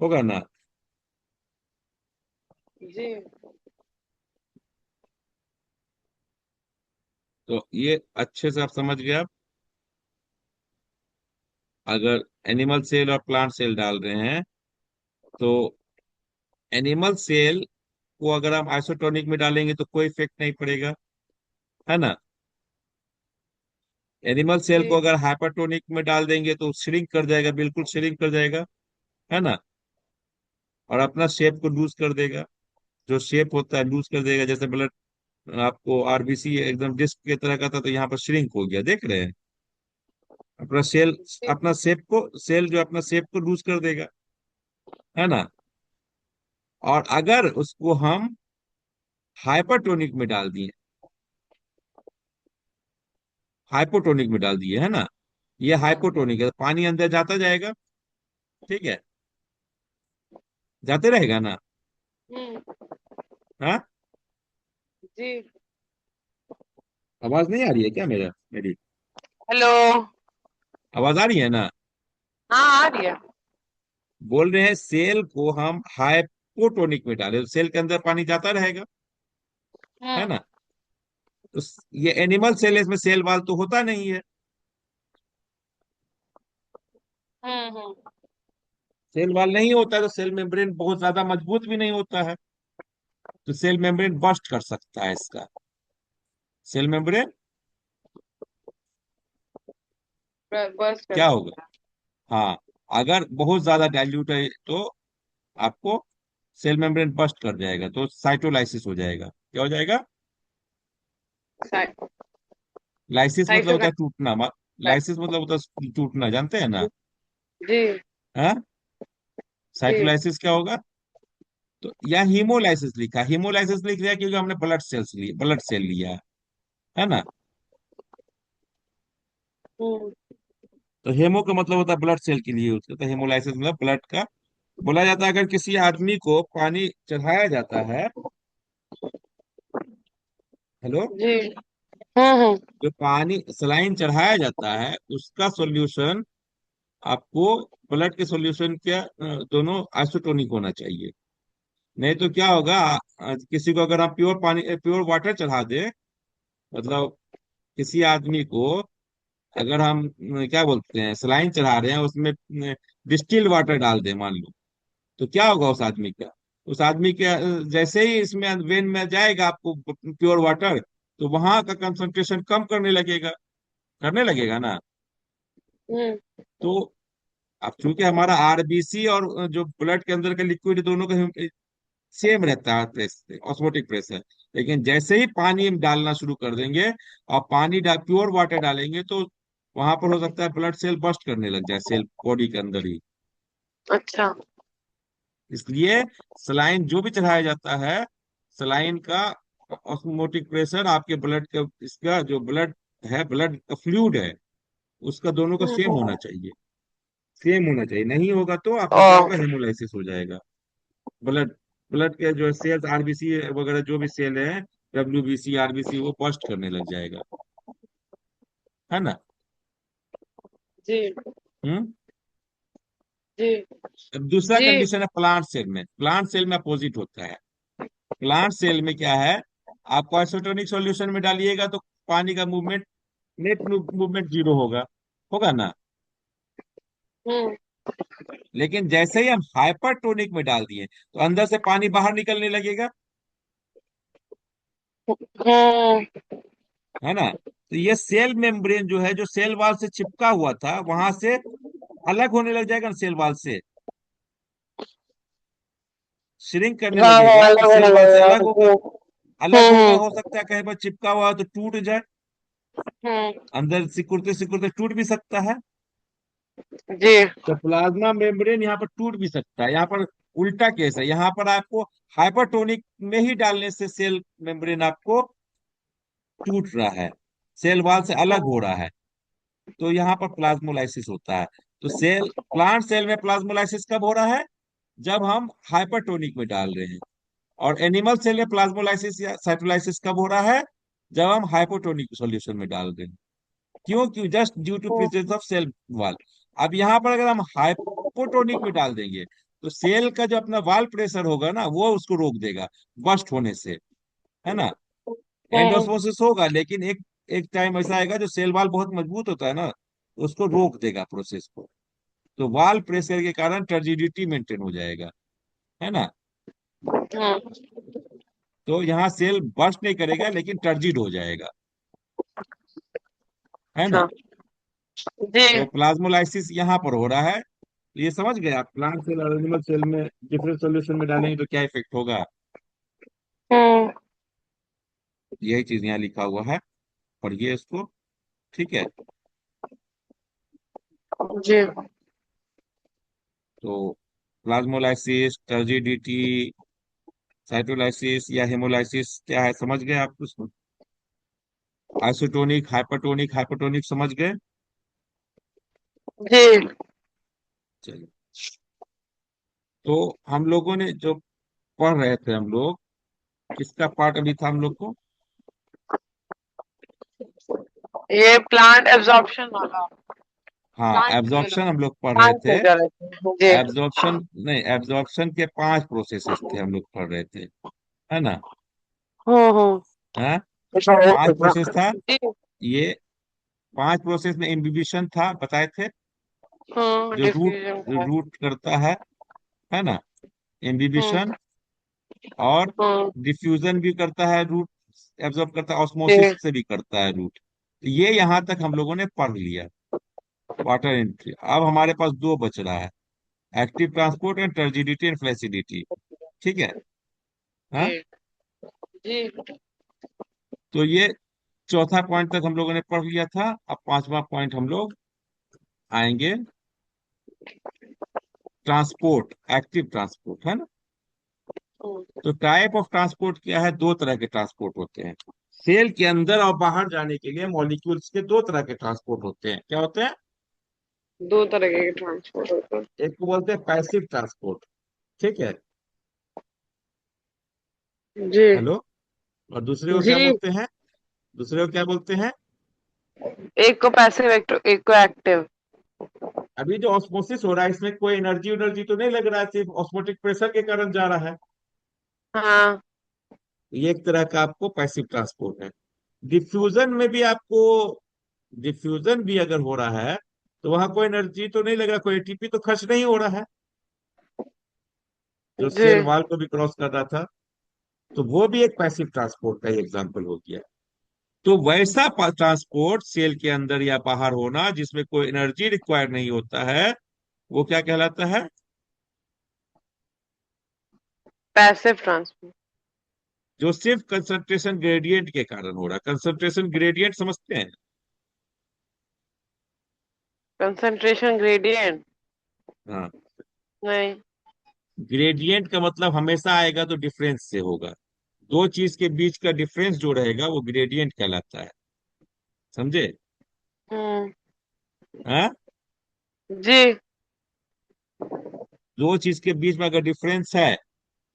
होगा ना? जी। तो ये अच्छे से आप समझ गए। आप अगर एनिमल सेल और प्लांट सेल डाल रहे हैं तो एनिमल सेल को अगर हम आइसोटोनिक में डालेंगे तो कोई इफेक्ट नहीं पड़ेगा, है ना? एनिमल सेल को जी। अगर हाइपरटोनिक में डाल देंगे तो श्रिंक कर जाएगा, बिल्कुल श्रिंक कर जाएगा, है ना? और अपना शेप को लूज कर देगा, जो शेप होता है लूज कर देगा। जैसे ब्लड आपको आरबीसी एकदम डिस्क की तरह का था, तो यहाँ पर श्रिंक हो गया, देख रहे हैं? अपना सेल, जी। अपना शेप को, सेल जो अपना शेप को लूज कर देगा, है ना? और अगर उसको हम हाइपरटोनिक में डाल दिए, हाइपोटोनिक में डाल दिए, है ना, ये हाइपोटोनिक है, पानी अंदर जाता जाएगा, ठीक है, जाते रहेगा ना? हम्म। हाँ, जी। आवाज नहीं आ रही है क्या मेरी? हेलो। आवाज आ रही है ना? हाँ, आ रही है। बोल रहे हैं सेल को हम हाइपोटोनिक में डालें तो सेल के अंदर पानी जाता रहेगा, है हम्म। ना? तो ये एनिमल सेल है, इसमें सेल वाल तो होता नहीं है। हम्म। सेल वाल नहीं होता है तो सेल मेम्ब्रेन बहुत ज्यादा मजबूत भी नहीं होता है, तो सेल मेम्ब्रेन बस्ट कर सकता है इसका, सेल मेम्ब्रेन बस कर क्या होगा? सकता हाँ, अगर बहुत ज्यादा डाइल्यूट है तो आपको सेल मेम्ब्रेन बस्ट कर जाएगा, तो साइटोलाइसिस हो जाएगा। क्या हो जाएगा? है। लाइसिस मतलब होता है साइटोकाइनेसिस। टूटना, लाइसिस मतलब होता है टूटना, जानते हैं ना? जी। हाँ, जी। साइटोलाइसिस क्या होगा? तो यहाँ हीमोलाइसिस लिखा, हीमोलाइसिस लिख दिया क्योंकि हमने ब्लड सेल्स लिए, ब्लड सेल लिया है ना? हम्म। तो हेमो का मतलब होता है ब्लड सेल के लिए यूज करते हैं, हेमोलाइसिस मतलब ब्लड का। बोला जाता है अगर किसी आदमी को पानी चढ़ाया जाता है, हेलो, जी। हम्म। जो पानी सलाइन चढ़ाया जाता है उसका सॉल्यूशन आपको ब्लड के सॉल्यूशन के दोनों आइसोटोनिक होना चाहिए। नहीं तो क्या होगा, किसी को अगर आप प्योर पानी, प्योर वाटर चढ़ा दे, मतलब किसी आदमी को अगर हम क्या बोलते हैं सलाइन चढ़ा रहे हैं, उसमें डिस्टिल्ड वाटर डाल दें मान लो, तो क्या होगा उस आदमी का? उस आदमी के जैसे ही इसमें वेन में जाएगा आपको प्योर वाटर, तो वहां का कंसंट्रेशन कम करने लगेगा, करने लगेगा ना? हम्म। तो अब चूंकि हमारा आरबीसी और जो ब्लड के अंदर का लिक्विड दोनों का सेम रहता है प्रेस, ऑस्मोटिक प्रेशर, लेकिन जैसे ही पानी हम डालना शुरू कर देंगे और पानी प्योर वाटर डालेंगे, तो वहां पर हो सकता है ब्लड सेल बस्ट करने लग जाए, सेल बॉडी के अंदर ही। अच्छा। इसलिए सलाइन जो भी चढ़ाया जाता है, सलाइन का ऑस्मोटिक प्रेशर आपके ब्लड का, इसका जो ब्लड है, ब्लड का फ्लूइड है, उसका दोनों का सेम हम्म। होना चाहिए, सेम होना चाहिए। नहीं होगा तो ओ। आपको क्या होगा, हेमोलाइसिस हो जाएगा। ब्लड ब्लड के जो सेल्स, आरबीसी वगैरह जो भी सेल है, डब्ल्यूबीसी आरबीसी, वो बस्ट करने लग जाएगा, है ना? जी। हम्म। जी। अब दूसरा जी। कंडीशन है प्लांट सेल में, प्लांट सेल में अपोजिट होता है। प्लांट सेल में क्या है, आप आइसोटोनिक सॉल्यूशन में डालिएगा तो पानी का मूवमेंट नेट मूवमेंट जीरो होगा, होगा ना। हम्म। लेकिन जैसे ही हम हाइपरटोनिक में डाल दिए तो अंदर से पानी बाहर निकलने लगेगा, हम्म। है ना। तो ये सेल मेम्ब्रेन जो है, जो सेल वॉल से चिपका हुआ था, वहां से अलग होने लग जाएगा ना, सेल वॉल से श्रिंक करने हाँ हाँ, लगेगा, तो अलग होने सेल वॉल से लगेगा। अलग होगा। अलग होगा, हम्म। हो सकता है कहीं पर चिपका हुआ हो तो टूट जाए, हम्म। अंदर सिकुड़ते सिकुड़ते टूट भी सकता है। जी। तो प्लाज्मा मेम्ब्रेन यहाँ पर टूट भी सकता है। यहाँ पर उल्टा केस है, यहाँ पर आपको हाइपरटोनिक में ही डालने से सेल मेम्ब्रेन आपको टूट रहा है, सेल वॉल से अलग हो रहा है, तो यहाँ पर प्लाज्मोलाइसिस होता है। तो प्लांट सेल में प्लाज्मोलाइसिस कब हो रहा है? जब हम हाइपरटोनिक में डाल रहे हैं। और एनिमल सेल में प्लाज्मोलाइसिस या साइटोलाइसिस कब हो रहा है? जब हम हाइपोटोनिक सॉल्यूशन में डाल रहे हैं। क्यों? Just due to presence of cell wall. अब यहाँ पर अगर हम हाइपोटोनिक में डाल देंगे तो सेल का जो अपना वाल प्रेशर होगा ना, वो उसको रोक देगा बस्ट होने से, है ना। हम्म। एंडोस्मोसिस होगा, लेकिन एक एक टाइम ऐसा आएगा जो सेल वाल बहुत मजबूत होता है ना, तो उसको रोक देगा प्रोसेस को। तो वाल प्रेशर के कारण टर्जिडिटी मेंटेन हो जाएगा, है ना। हम्म। तो यहाँ सेल बस्ट नहीं करेगा लेकिन टर्जिड हो जाएगा, है ना। अच्छा। जी। तो प्लाज्मोलाइसिस यहाँ पर हो रहा है। ये समझ गए आप, प्लांट सेल और एनिमल सेल में डिफरेंट सॉल्यूशन में डालेंगे तो क्या इफेक्ट होगा। हम्म। यही चीज यहाँ लिखा हुआ है, पढ़िए इसको। ठीक है। जी। तो प्लाज्मोलाइसिस, टर्जिडिटी, साइटोलाइसिस या हेमोलाइसिस क्या है, समझ गए आप उसको। आइसोटोनिक, हाइपरटोनिक, हाइपरटोनिक समझ गए। जी। चलिए, तो हम लोगों ने जो पढ़ रहे थे हम लोग, किसका पार्ट अभी था हम लोग को? ये प्लांट एब्जॉर्प्शन वाला। हाँ, प्लांट एब्जॉर्प्शन हम लोग पढ़ रहे प्लांट थे। में जा रहे थे। जी। एब्जॉर्प्शन नहीं, एब्जॉर्प्शन के 5 प्रोसेसेस थे हम लोग पढ़ रहे थे, है ना। हम्म। हाँ, अच्छा, 5 प्रोसेस था। जी। ये 5 प्रोसेस में इम्बिबिशन था, बताए थे। जो रूट डिफ्यूजन का। रूट करता है ना, हम्म। इम्बिबिशन। और हम्म। डिफ्यूजन भी करता है रूट, एब्जॉर्ब करता है, ऑस्मोसिस जी। से भी करता है रूट। ये यहाँ तक हम लोगों ने पढ़ लिया, वाटर एंट्री। अब हमारे पास दो बच रहा है, active transport and turgidity and flaccidity. ठीक है। हाँ, जी। जी। तो ये चौथा पॉइंट तक हम लोगों ने पढ़ लिया था। अब पांचवा पॉइंट हम लोग आएंगे, ट्रांसपोर्ट, एक्टिव ट्रांसपोर्ट, है ना। हम्म। तो टाइप ऑफ ट्रांसपोर्ट क्या है? दो तरह के ट्रांसपोर्ट होते हैं। सेल के अंदर और बाहर जाने के लिए मॉलिक्यूल्स के दो तरह के ट्रांसपोर्ट होते हैं। क्या होते हैं? दो तरह के ट्रांसपोर्ट होते हैं। एक को बोलते हैं पैसिव ट्रांसपोर्ट, ठीक है। जी। हेलो। और दूसरे को जी। क्या बोलते हैं? दूसरे को क्या बोलते हैं? एक को पैसिव, एक को एक्टिव। अभी जो ऑस्मोसिस हो रहा है, इसमें कोई एनर्जी एनर्जी तो नहीं लग रहा है, सिर्फ ऑस्मोटिक प्रेशर के कारण जा रहा है। हाँ। ये एक तरह का आपको पैसिव ट्रांसपोर्ट है। डिफ्यूजन में भी आपको, डिफ्यूजन भी अगर हो रहा है तो वहां कोई एनर्जी तो नहीं लग रहा, कोई एटीपी तो खर्च नहीं हो रहा है, जो जी। सेल वॉल को भी क्रॉस कर रहा था। तो वो भी एक पैसिव ट्रांसपोर्ट का ही एग्जाम्पल हो गया। तो वैसा ट्रांसपोर्ट सेल के अंदर या बाहर होना जिसमें कोई एनर्जी रिक्वायर नहीं होता है, वो क्या कहलाता है? Passive transport. जो सिर्फ कंसंट्रेशन ग्रेडियंट के कारण हो रहा है। कंसंट्रेशन ग्रेडियंट समझते हैं? Concentration gradient. हाँ, नहीं। ग्रेडियंट का मतलब हमेशा आएगा तो डिफरेंस से होगा। दो चीज के बीच का डिफरेंस जो रहेगा वो ग्रेडियंट कहलाता है, समझे। हम्म। हाँ, जी। दो चीज के बीच में अगर डिफरेंस है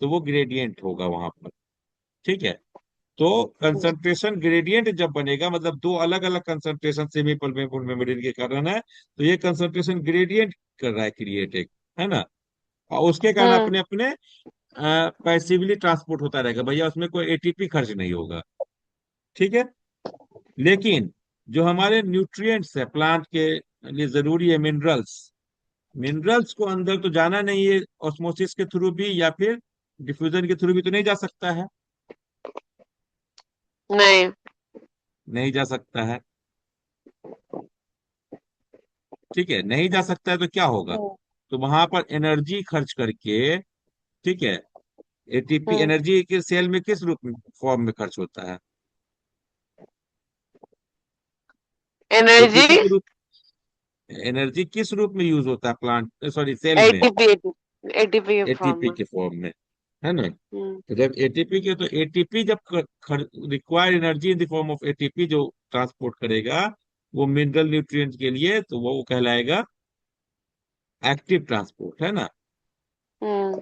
तो वो ग्रेडियंट होगा वहां पर, ठीक है। तो कंसंट्रेशन ग्रेडियंट जब बनेगा, मतलब दो अलग अलग कंसंट्रेशन सेमी परमेबल मेम्ब्रेन के कारण है, तो ये कंसंट्रेशन ग्रेडियंट कर रहा है क्रिएट एक, है ना। और उसके कारण हम्म। अपने अपने पैसिवली ट्रांसपोर्ट होता रहेगा भैया, उसमें कोई एटीपी खर्च नहीं होगा, ठीक है। लेकिन जो हमारे न्यूट्रिएंट्स है प्लांट के लिए जरूरी है, मिनरल्स, मिनरल्स को अंदर तो जाना नहीं है ऑस्मोसिस के थ्रू भी, या फिर डिफ्यूजन के थ्रू भी तो नहीं जा सकता है। नहीं। नहीं जा सकता है। ठीक है, नहीं जा सकता है तो क्या होगा? हम्म। तो वहां पर एनर्जी खर्च करके, ठीक है, एटीपी हम्म। एनर्जी के सेल में किस रूप में, फॉर्म में खर्च होता है? एनर्जी। एटीपी के रूप, एनर्जी किस रूप में यूज होता है प्लांट, सॉरी, सेल में? एटीपी। एटीपी के फॉर्म एटीपी में। के फॉर्म में, है ना? हम्म। तो जब एटीपी के, तो एटीपी जब required energy in the form of ATP जो ट्रांसपोर्ट करेगा वो मिनरल न्यूट्रिएंट के लिए, तो वो कहलाएगा एक्टिव ट्रांसपोर्ट, है ना? हम्म।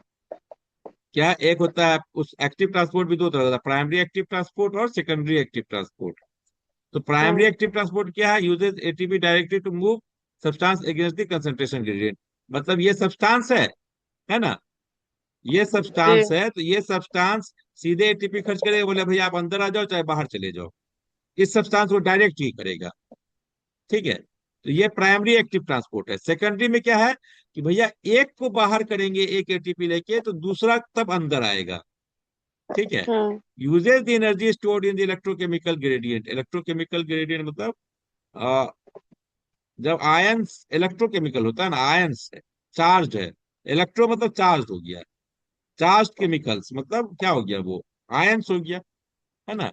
क्या एक होता है, उस एक्टिव ट्रांसपोर्ट भी दो तरह का, प्राइमरी एक्टिव ट्रांसपोर्ट और सेकेंडरी एक्टिव ट्रांसपोर्ट। तो प्राइमरी हम्म। एक्टिव ट्रांसपोर्ट क्या है? Uses ATP directly to move substance against the concentration gradient. मतलब ये सब्सटेंस है ना? ये जी। सब्सटेंस है, तो ये सब्सटेंस सीधे एटीपी खर्च करेगा, बोले भैया आप अंदर आ जाओ चाहे बाहर चले जाओ, इस सब्सटेंस को डायरेक्ट ही करेगा। ठीक है, तो ये प्राइमरी एक्टिव ट्रांसपोर्ट है। सेकेंडरी में क्या है कि भैया एक को बाहर करेंगे एक एटीपी लेके, तो दूसरा तब अंदर आएगा। ठीक है, hmm. Uses the energy stored in the electrochemical gradient. Electrochemical gradient मतलब अ, जब आयंस, इलेक्ट्रोकेमिकल होता है ना, आयंस है, चार्ज है, इलेक्ट्रो मतलब चार्ज हो गया, चार्ज केमिकल्स मतलब क्या हो गया वो, आयंस हो गया, है ना?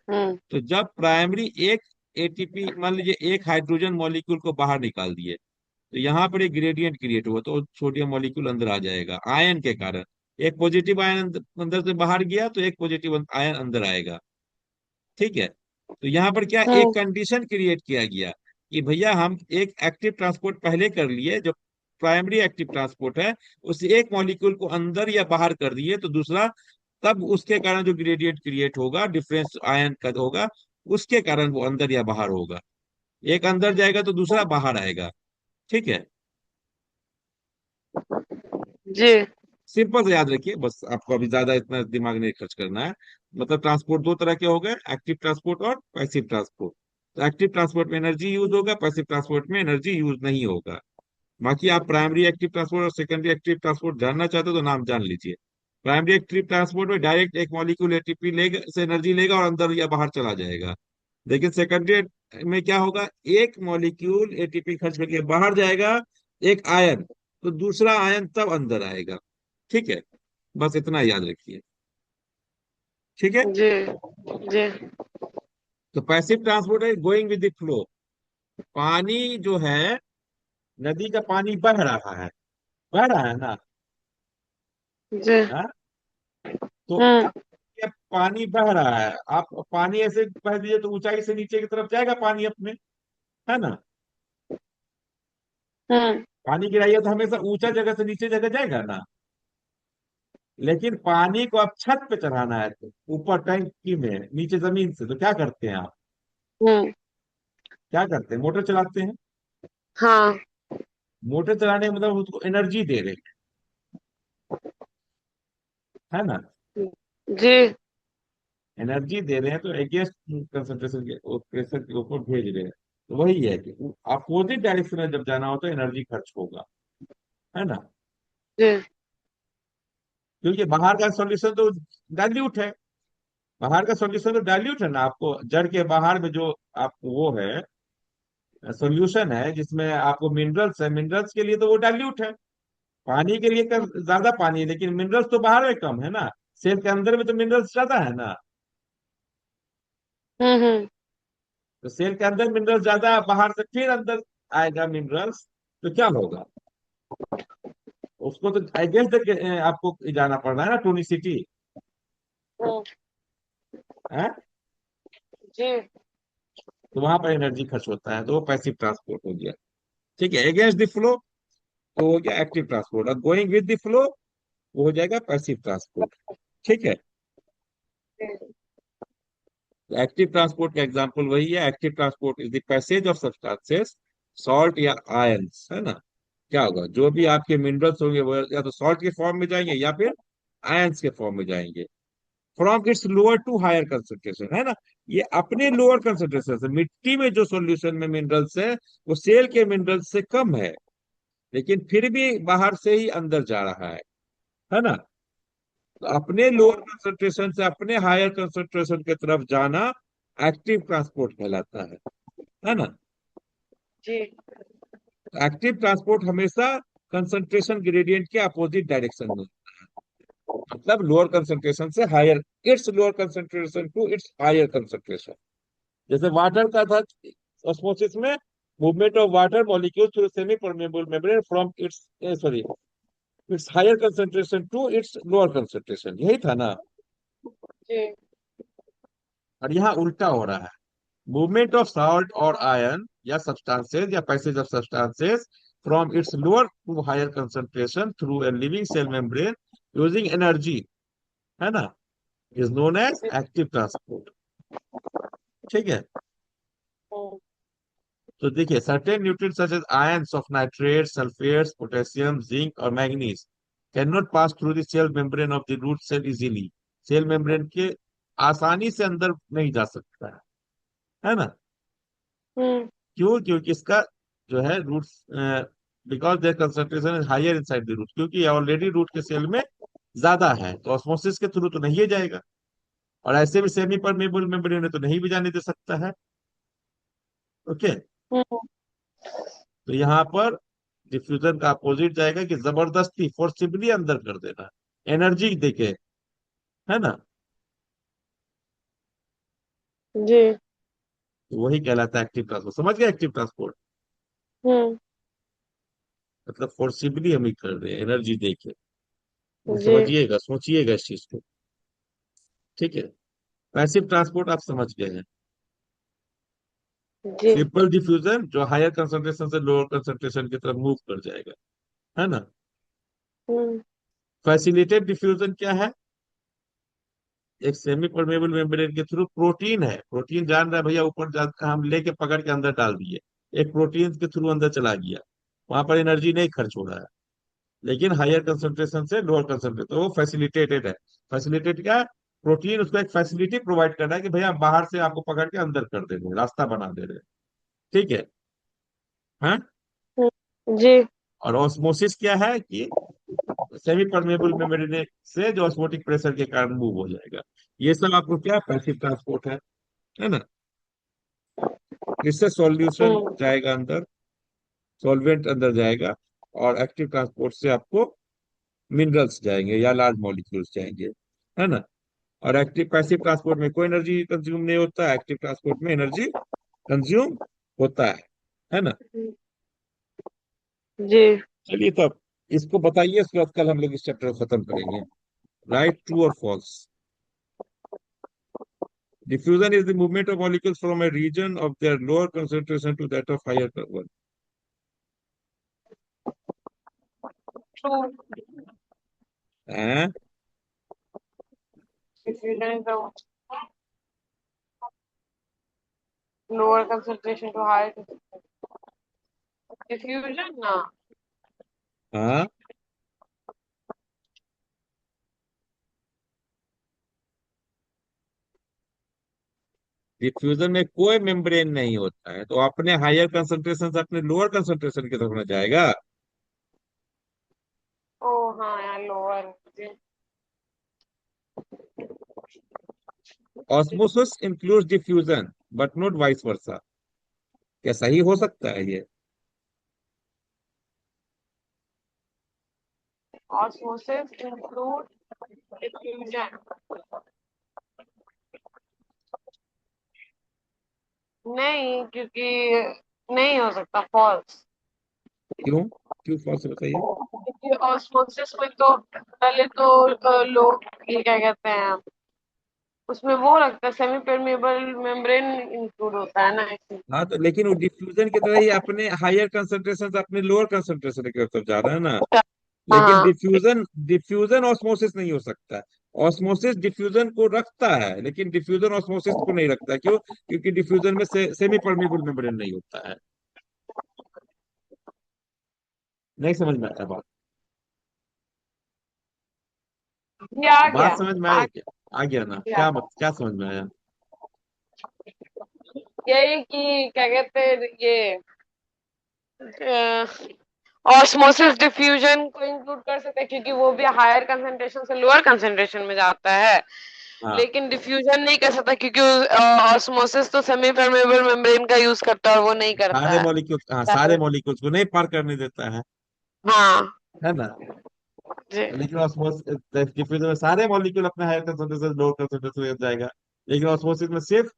हम्म। तो जब प्राइमरी एक एटीपी, मान लीजिए एक हाइड्रोजन मॉलिक्यूल को बाहर निकाल दिए, तो यहाँ पर एक ग्रेडियंट क्रिएट हुआ, तो सोडियम मॉलिक्यूल अंदर आ जाएगा आयन के कारण। एक पॉजिटिव आयन अंदर से बाहर गया तो एक पॉजिटिव आयन अंदर आएगा। ठीक है, तो यहाँ पर क्या, एक हम्म। कंडीशन क्रिएट किया गया कि भैया हम एक एक्टिव ट्रांसपोर्ट पहले कर लिए, जो प्राइमरी एक्टिव ट्रांसपोर्ट है, उस एक मॉलिक्यूल को अंदर या बाहर कर दिए, तो दूसरा, तब उसके कारण जो ग्रेडियंट क्रिएट होगा डिफरेंस आयन का होगा, उसके कारण वो अंदर या बाहर होगा। एक अंदर जाएगा तो दूसरा बाहर आएगा। ठीक है, जी। सिंपल से याद रखिए बस, आपको अभी ज्यादा इतना दिमाग नहीं खर्च करना है। मतलब ट्रांसपोर्ट दो तरह के हो गए, एक्टिव ट्रांसपोर्ट और पैसिव ट्रांसपोर्ट। तो एक्टिव ट्रांसपोर्ट में एनर्जी यूज होगा, पैसिव ट्रांसपोर्ट में एनर्जी यूज नहीं होगा। बाकी आप प्राइमरी एक्टिव ट्रांसपोर्ट और सेकेंडरी एक्टिव ट्रांसपोर्ट जानना चाहते हो तो नाम जान लीजिए। प्राइमरी एक्टिव ट्रांसपोर्ट में डायरेक्ट एक मॉलिक्यूल एटीपी लेगा, से एनर्जी लेगा और अंदर या बाहर चला जाएगा। लेकिन सेकेंडरी में क्या होगा, एक मॉलिक्यूल एटीपी खर्च करके बाहर जाएगा, एक आयन, तो दूसरा आयन तब अंदर आएगा। ठीक है, बस इतना याद रखिए। ठीक है, जी। जी। तो पैसिव ट्रांसपोर्ट है गोइंग विद द फ्लो। पानी जो है, नदी का पानी बह रहा है, बह रहा है ना? जी। हाँ, तो हम्म। ये पानी बह रहा है, आप पानी ऐसे बह दीजिए तो ऊंचाई से नीचे की तरफ जाएगा पानी अपने, है ना? हम्म। पानी गिराइए तो हमेशा ऊंचा जगह से नीचे जगह जाएगा ना। लेकिन पानी को आप छत पे चढ़ाना है, तो ऊपर टैंकी में नीचे जमीन से, तो क्या करते हैं आप? हम्म। क्या करते हैं, मोटर चलाते हैं। हाँ। मोटर चलाने का मतलब उसको एनर्जी दे रहे हैं, है ना? जी। एनर्जी दे रहे हैं, तो एगेंस्ट कंसंट्रेशन के प्रेशर के ऊपर भेज रहे हैं। तो वही है कि अपोजिट डायरेक्शन में जब जाना हो तो एनर्जी खर्च होगा, है ना? जी। क्योंकि बाहर का सॉल्यूशन तो डाइल्यूट है, बाहर का सॉल्यूशन तो डाइल्यूट है ना। आपको जड़ के बाहर में जो आपको वो है, सॉल्यूशन है जिसमें आपको मिनरल्स है, मिनरल्स के लिए तो वो डाइल्यूट है। पानी के लिए ज्यादा पानी है, लेकिन मिनरल्स तो बाहर में कम है ना। सेल के अंदर में तो मिनरल्स ज्यादा है ना। हम्म। तो सेल के अंदर मिनरल्स ज्यादा है, बाहर से फिर अंदर आएगा मिनरल्स, तो क्या होगा? उसको तो आई गेस आपको जाना पड़ रहा है ना, टोनिसिटी हम्म। है, जी। तो वहां पर एनर्जी खर्च होता है, तो वो पैसिव ट्रांसपोर्ट हो गया। ठीक है, अगेंस्ट द फ्लो तो हो गया एक्टिव ट्रांसपोर्ट, और गोइंग विद द फ्लो वो हो जाएगा पैसिव ट्रांसपोर्ट। ठीक है, एक्टिव ट्रांसपोर्ट का एग्जांपल वही है, active transport is the passage of substances, salt या आयंस, है ना? क्या होगा, जो भी आपके मिनरल्स होंगे वो या तो सॉल्ट के फॉर्म में जाएंगे या फिर आयंस के फॉर्म में जाएंगे। From its lower to higher concentration, है ना। ये अपने लोअर कंसंट्रेशन से, मिट्टी में जो सॉल्यूशन में मिनरल्स है वो सेल के मिनरल्स से कम है, लेकिन फिर भी बाहर से ही अंदर जा रहा है ना। तो अपने लोअर हम्म, कंसंट्रेशन से अपने हायर कंसंट्रेशन की तरफ जाना एक्टिव ट्रांसपोर्ट कहलाता है ना। जी। एक्टिव ट्रांसपोर्ट हमेशा कंसंट्रेशन ग्रेडियंट के अपोजिट डायरेक्शन में, मतलब लोअर कंसंट्रेशन से higher, its lower concentration to its higher concentration. जैसे वाटर का था, ऑस्मोसिस में movement of water molecule through semi permeable membrane from its, sorry, its higher concentration to its lower concentration, यही था ना। जी। और यहाँ उल्टा हो रहा है, मूवमेंट ऑफ सॉल्ट और आयन या सब्सटेंसेस या passage of substances from its lower to higher concentration through a living cell membrane using energy, है ना, is known as active transport. ठीक है। हम्म, तो देखिए, certain nutrients such as ions of nitrate, sulphates, potassium, zinc और manganese can not pass through the cell membrane of the root cell easily, cell membrane के आसानी से अंदर नहीं जा सकता है ना। हम्म, क्यों? क्योंकि इसका जो है root, because there concentration is higher inside the root, क्योंकि ऑलरेडी रूट के सेल में ज्यादा है, तो ऑस्मोसिस के थ्रू तो नहीं ही जाएगा, और ऐसे भी सेमी परमेबल मेम्ब्रेन है तो नहीं भी जाने दे सकता है। ओके। हम्म, तो यहाँ पर डिफ्यूजन का अपोजिट जाएगा कि जबरदस्ती फोर्सिबली अंदर कर देना, एनर्जी देके, है ना। जी। तो वही कहलाता है एक्टिव ट्रांसपोर्ट, समझ गए एक्टिव ट्रांसपोर्ट, हम्म, मतलब फोर्सिबली हम ही कर रहे हैं एनर्जी देके। ये जी। समझिएगा, सोचिएगा इस चीज को। ठीक है। पैसिव ट्रांसपोर्ट आप समझ गए हैं। जी। सिंपल डिफ्यूजन जो हायर कंसंट्रेशन से लोअर कंसंट्रेशन की तरफ मूव कर जाएगा, है ना। हम्म, फैसिलिटेड डिफ्यूजन क्या है? एक सेमी परमेबल मेम्ब्रेन के थ्रू प्रोटीन है, प्रोटीन जान रहा है भैया, ऊपर हम लेके पकड़ के अंदर डाल दिए, एक प्रोटीन के थ्रू अंदर चला गया, वहां पर एनर्जी नहीं खर्च हो रहा है, लेकिन हायर कंसंट्रेशन से लोअर कंसंट्रेशन, तो वो फैसिलिटेटेड है। फैसिलिटेट क्या है? प्रोटीन उसको एक फैसिलिटी प्रोवाइड कर रहा है कि भैया बाहर से आपको पकड़ के अंदर कर दे रहे हैं, रास्ता बना दे रहे हैं। ठीक है। हाँ। जी। और ऑस्मोसिस क्या है कि सेमी परमेबल मेम्ब्रेन से जो ऑस्मोटिक प्रेशर के कारण मूव हो जाएगा। ये सब आपको क्या, पैसिव ट्रांसपोर्ट है ना। इससे सॉल्यूशन हम्म, जाएगा अंदर, सॉल्वेंट अंदर जाएगा, और एक्टिव ट्रांसपोर्ट से आपको मिनरल्स जाएंगे या लार्ज मॉलिक्यूल्स जाएंगे, है ना। और एक्टिव पैसिव ट्रांसपोर्ट में कोई एनर्जी कंज्यूम नहीं होता, एक्टिव ट्रांसपोर्ट में एनर्जी कंज्यूम होता है ना। जी। चलिए, तो अब इसको बताइए, उसके बाद कल हम लोग इस चैप्टर को खत्म करेंगे। राइट, ट्रू और false? Diffusion is the movement of molecules from a region of their lower concentration to that of higher one. True. हैं? Diffusion is lower concentration to higher diffusion ना। हाँ। डिफ्यूजन में कोई membrane नहीं होता है, तो अपने हायर कंसंट्रेशन से अपने लोअर कंसंट्रेशन की तरफ न जाएगा। ओ हाँ यार, lower. Osmosis includes diffusion but not vice versa. क्या सही हो सकता है ये? Osmosis include diffusion. नहीं, क्योंकि नहीं हो सकता, फॉल्स। क्यों? क्यों फॉल्स बताइए। क्योंकि ऑस्मोसिस में तो पहले तो लोग ये क्या कहते हैं, उसमें वो लगता है सेमी परमेबल मेम्ब्रेन इंक्लूड होता है ना, इसमें। हाँ, तो लेकिन वो डिफ्यूजन की तरह ही अपने हायर कंसंट्रेशन से अपने लोअर कंसंट्रेशन की तरफ जा रहा है ना। लेकिन हाँ। डिफ्यूजन डिफ्यूजन ऑस्मोसिस नहीं हो सकता। ऑस्मोसिस डिफ्यूजन को रखता है, लेकिन डिफ्यूजन ऑस्मोसिस को नहीं रखता। क्यों? क्योंकि डिफ्यूजन में सेमी परमेबल मेम्ब्रेन नहीं होता है। नहीं समझ में आया बात? ये आ बात गया। समझ में आ आई क्या? आ गया ना? या क्या समझ में आया? यही कि क्या कहते हैं ये ऑस्मोसिस डिफ्यूजन को इंक्लूड कर सकते हैं क्योंकि वो भी हायर कंसंट्रेशन से लोअर कंसंट्रेशन में जाता है। हाँ, लेकिन डिफ्यूजन नहीं कर सकता क्योंकि ऑस्मोसिस तो सेमी परमेबल मेम्ब्रेन का यूज करता है और वो नहीं करता सारे है। मॉलिक्यूल, हाँ शायद। सारे मॉलिक्यूल्स को नहीं पार करने देता हाँ है ना? जी। लेकिन ऑस्मोसिस डिफ्यूजन में सारे मॉलिक्यूल अपने हायर कंसंट्रेशन लोअर कंसंट्रेशन में जाएगा, लेकिन ऑस्मोसिस में सिर्फ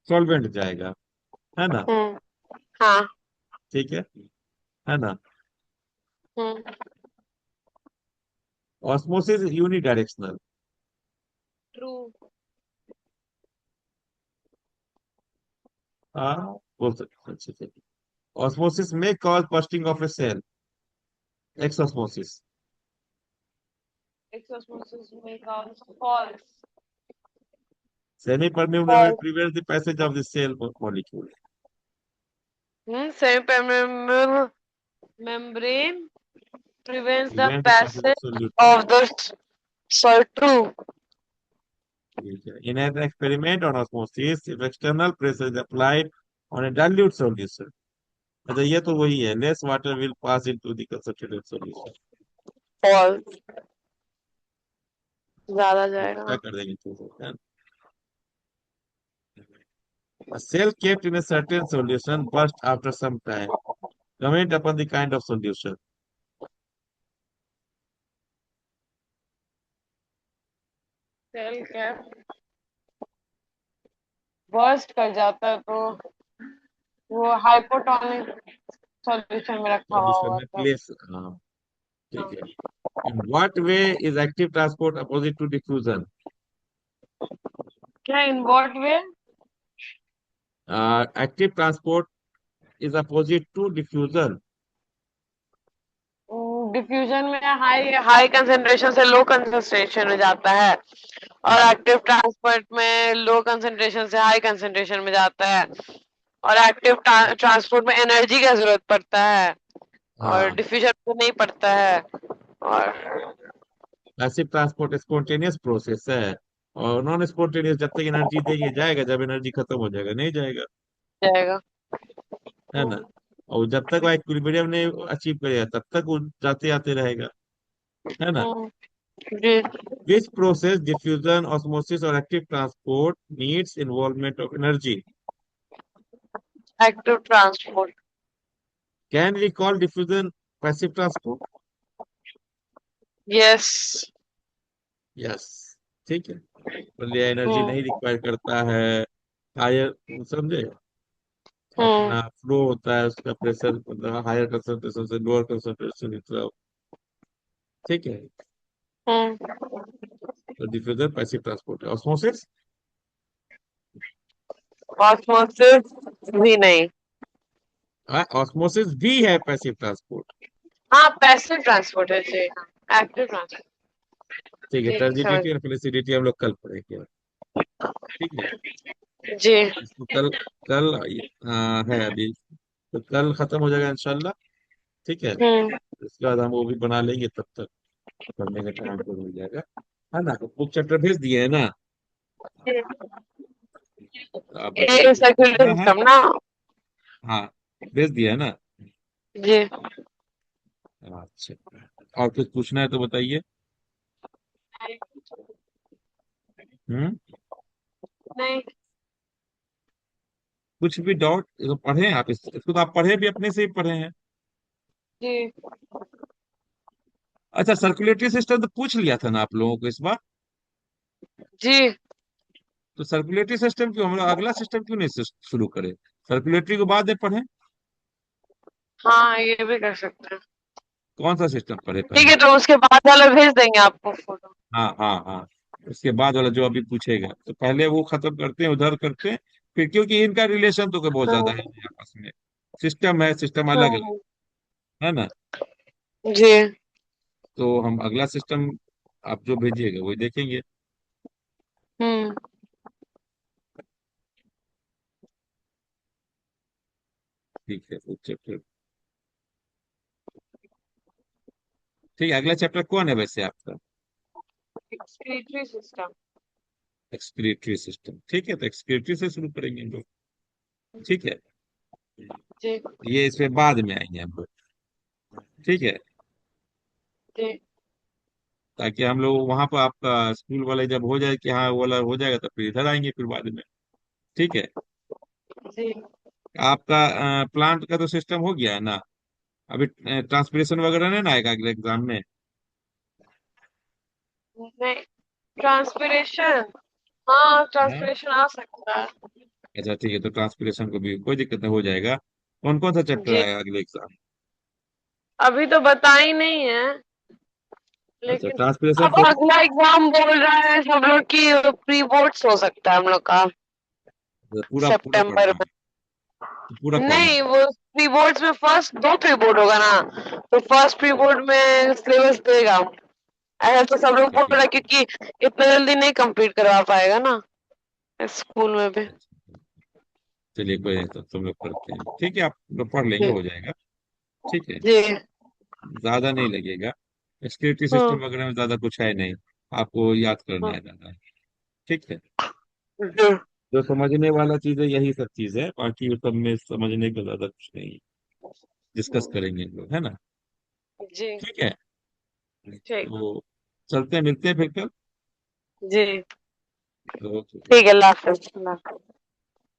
सॉल्वेंट जाएगा, है ना? हम्म। हाँ। ठीक है ना? हम्म। Osmosis unidirectional. ट्रू। हाँ, बोल सकते हैं अच्छे से। ऑस्मोसिस में cause bursting of a cell, exosmosis. Exosmosis में cause falls. Semi permeable falls. prevents the passage of the cell molecule. Semi permeable membrane prevents the Prevent the passage of passage solute. of the soil. True. In an experiment on osmosis, if external pressure is applied on a dilute solution, अच्छा ये तो वही है, less water will pass into the concentrated solution। Falls. ज्यादा तो क्या जाएगा। कर देंगे तो? A cell kept in a certain solution burst after some time. Comment upon the kind of solution। Cell can burst कर जाता है तो वो हाइपोटोनिक सॉल्यूशन में रखा हुआ सॉल्यूशन होगा में तब। प्लेस, हाँ ठीक हाँ। है। In what way is active transport opposite to diffusion? क्या in what way? Active transport is opposite to diffusion। Diffusion में हाई हाई कंसंट्रेशन से लो कंसंट्रेशन में जाता है और हाँ एक्टिव ट्रांसपोर्ट में लो कंसंट्रेशन से हाई कंसंट्रेशन में जाता है और एक्टिव ट्रांसपोर्ट में एनर्जी का जरूरत पड़ता है और हाँ। डिफ्यूजन में नहीं पड़ता है। और पैसिव ट्रांसपोर्ट स्पॉन्टेनियस प्रोसेस है, और नॉन स्पॉन्टेनियस जब तक एनर्जी देंगे जाएगा, जब एनर्जी खत्म हो जाएगा नहीं जाएगा, जाएगा। है ना? और जब तक वो इक्विलिब्रियम नहीं अचीव करेगा तब तक वो जाते आते रहेगा, है ना? हम्म। जी। Which process, diffusion, osmosis or active transport, needs involvement of energy? Active transport. Can we call diffusion passive transport? Yes. Yes। ठीक है, मतलब ये एनर्जी हम्म। नहीं रिक्वायर करता है, हायर, समझे? हम्म। अपना फ्लो होता है, उसका प्रेशर मतलब हायर कंसंट्रेशन से लोअर कंसंट्रेशन की तरफ। ठीक है, हम्म। तो डिफ्यूजन पैसिव ट्रांसपोर्ट है। ऑस्मोसिस, ऑस्मोसिस भी नहीं। ऑस्मोसिस भी है पैसिव ट्रांसपोर्ट। हाँ पैसिव ट्रांसपोर्ट है जी। Active transport. ठीक है, ठीक समझ। टर्जिडिटी और फ्लेसिडिटी हम लोग कल पढ़ेंगे। ठीक है, जी। इसको कल, कल है अभी, तो कल खत्म हो जाएगा इंशाल्लाह। ठीक है, हम्म। इसके बाद हम वो भी बना लेंगे, तब तक पढ़ने का टाइम तो मिल जाएगा, है ना? तो बुक चैप्टर भेज दिए है ना? तो आप बताइए ये कुछ सर्कुलेटरी पूछना है? सिस्टम ना। हाँ, भेज दिया है ना? जी। अच्छा, और कुछ पूछना है तो बताइए। हम्म, नहीं। कुछ भी डाउट तो पढ़े आप, इसको तो आप पढ़े भी, अपने से ही पढ़े हैं। जी। अच्छा, सर्कुलेटरी सिस्टम तो पूछ लिया था ना आप लोगों को इस बार? जी। तो सर्कुलेटरी सिस्टम क्यों, हम लोग अगला सिस्टम क्यों नहीं शुरू करें? सर्कुलेटरी को बाद में पढ़ें। हाँ ये भी कर सकते हैं। कौन सा सिस्टम पढ़े ठीक पहले? है तो उसके बाद वाला भेज देंगे आपको फोटो। हाँ हाँ हाँ, उसके बाद वाला जो अभी पूछेगा, तो पहले वो खत्म करते हैं, उधर करते हैं, फिर क्योंकि इनका रिलेशन तो कोई बहुत ज्यादा है हम्म। नहीं आपस में। सिस्टम है, सिस्टम अलग अलग, हम्म। है ना? जी। तो हम अगला सिस्टम आप जो भेजिएगा वही देखेंगे। हम्म। ठीक है, तो चैप्टर, ठीक है, अगला चैप्टर कौन है वैसे आपका? Excretory system. एक्सक्रीटरी सिस्टम, ठीक है, तो एक्सक्रीटरी से शुरू करेंगे हम लोग। ठीक है, जी ये इसमें बाद में आएंगे हम लोग। ठीक है, जी ताकि हम लोग वहां पर आपका स्कूल वाले जब हो जाए कि हाँ वो वाला हो जाएगा, तो फिर इधर आएंगे फिर बाद में। ठीक है, जी। आपका प्लांट का तो सिस्टम हो गया है ना? अभी ट्रांसपरेशन वगैरह नहीं ना आएगा अगले एग्जाम में? नहीं, ट्रांसपीरेशन, हाँ हाँ, ट्रांसपीरेशन आ सकता है। अच्छा ठीक है, तो ट्रांसपरेशन को भी कोई दिक्कत नहीं, हो जाएगा। कौन कौन सा चैप्टर जी, आएगा अगले एग्जाम? अभी तो बताई नहीं है, अच्छा, लेकिन ट्रांसपरेशन अब को अगला एग्जाम बोल रहा है सब लोग की, प्री बोर्ड्स हो सकता है हम लोग का पूरा पूरा सितंबर पढ़ना में। है, तो पूरा पढ़ना नहीं, है। वो प्री बोर्ड्स में फर्स्ट दो प्री बोर्ड होगा ना, तो फर्स्ट प्री बोर्ड में सिलेबस देगा। ऐसा तो सब लोग अच्छा बोल ठीक रहे हैं, है। क्योंकि इतना जल्दी नहीं कंप्लीट करवा पाएगा ना स्कूल में भी। अच्छा, चलिए कोई नहीं, तो तुम लोग पढ़ते हैं, ठीक है, आप लोग पढ़ लेंगे, जी हो जाएगा। ठीक है, जी। ज्यादा नहीं लगेगा। सिक्योरिटी हम्म सिस्टम वगैरह में ज्यादा कुछ है नहीं, आपको याद करना हम्म, है ज्यादा। ठीक है, जी जो समझने वाला चीज है यही सब चीज है, बाकी उस सब में समझने का ज्यादा कुछ नहीं है। डिस्कस करेंगे हम लोग, है ना? जी। ठीक है, ठीक। तो चलते हैं, मिलते हैं फिर कल। जी तो ठीक है, अल्लाह हाफिज।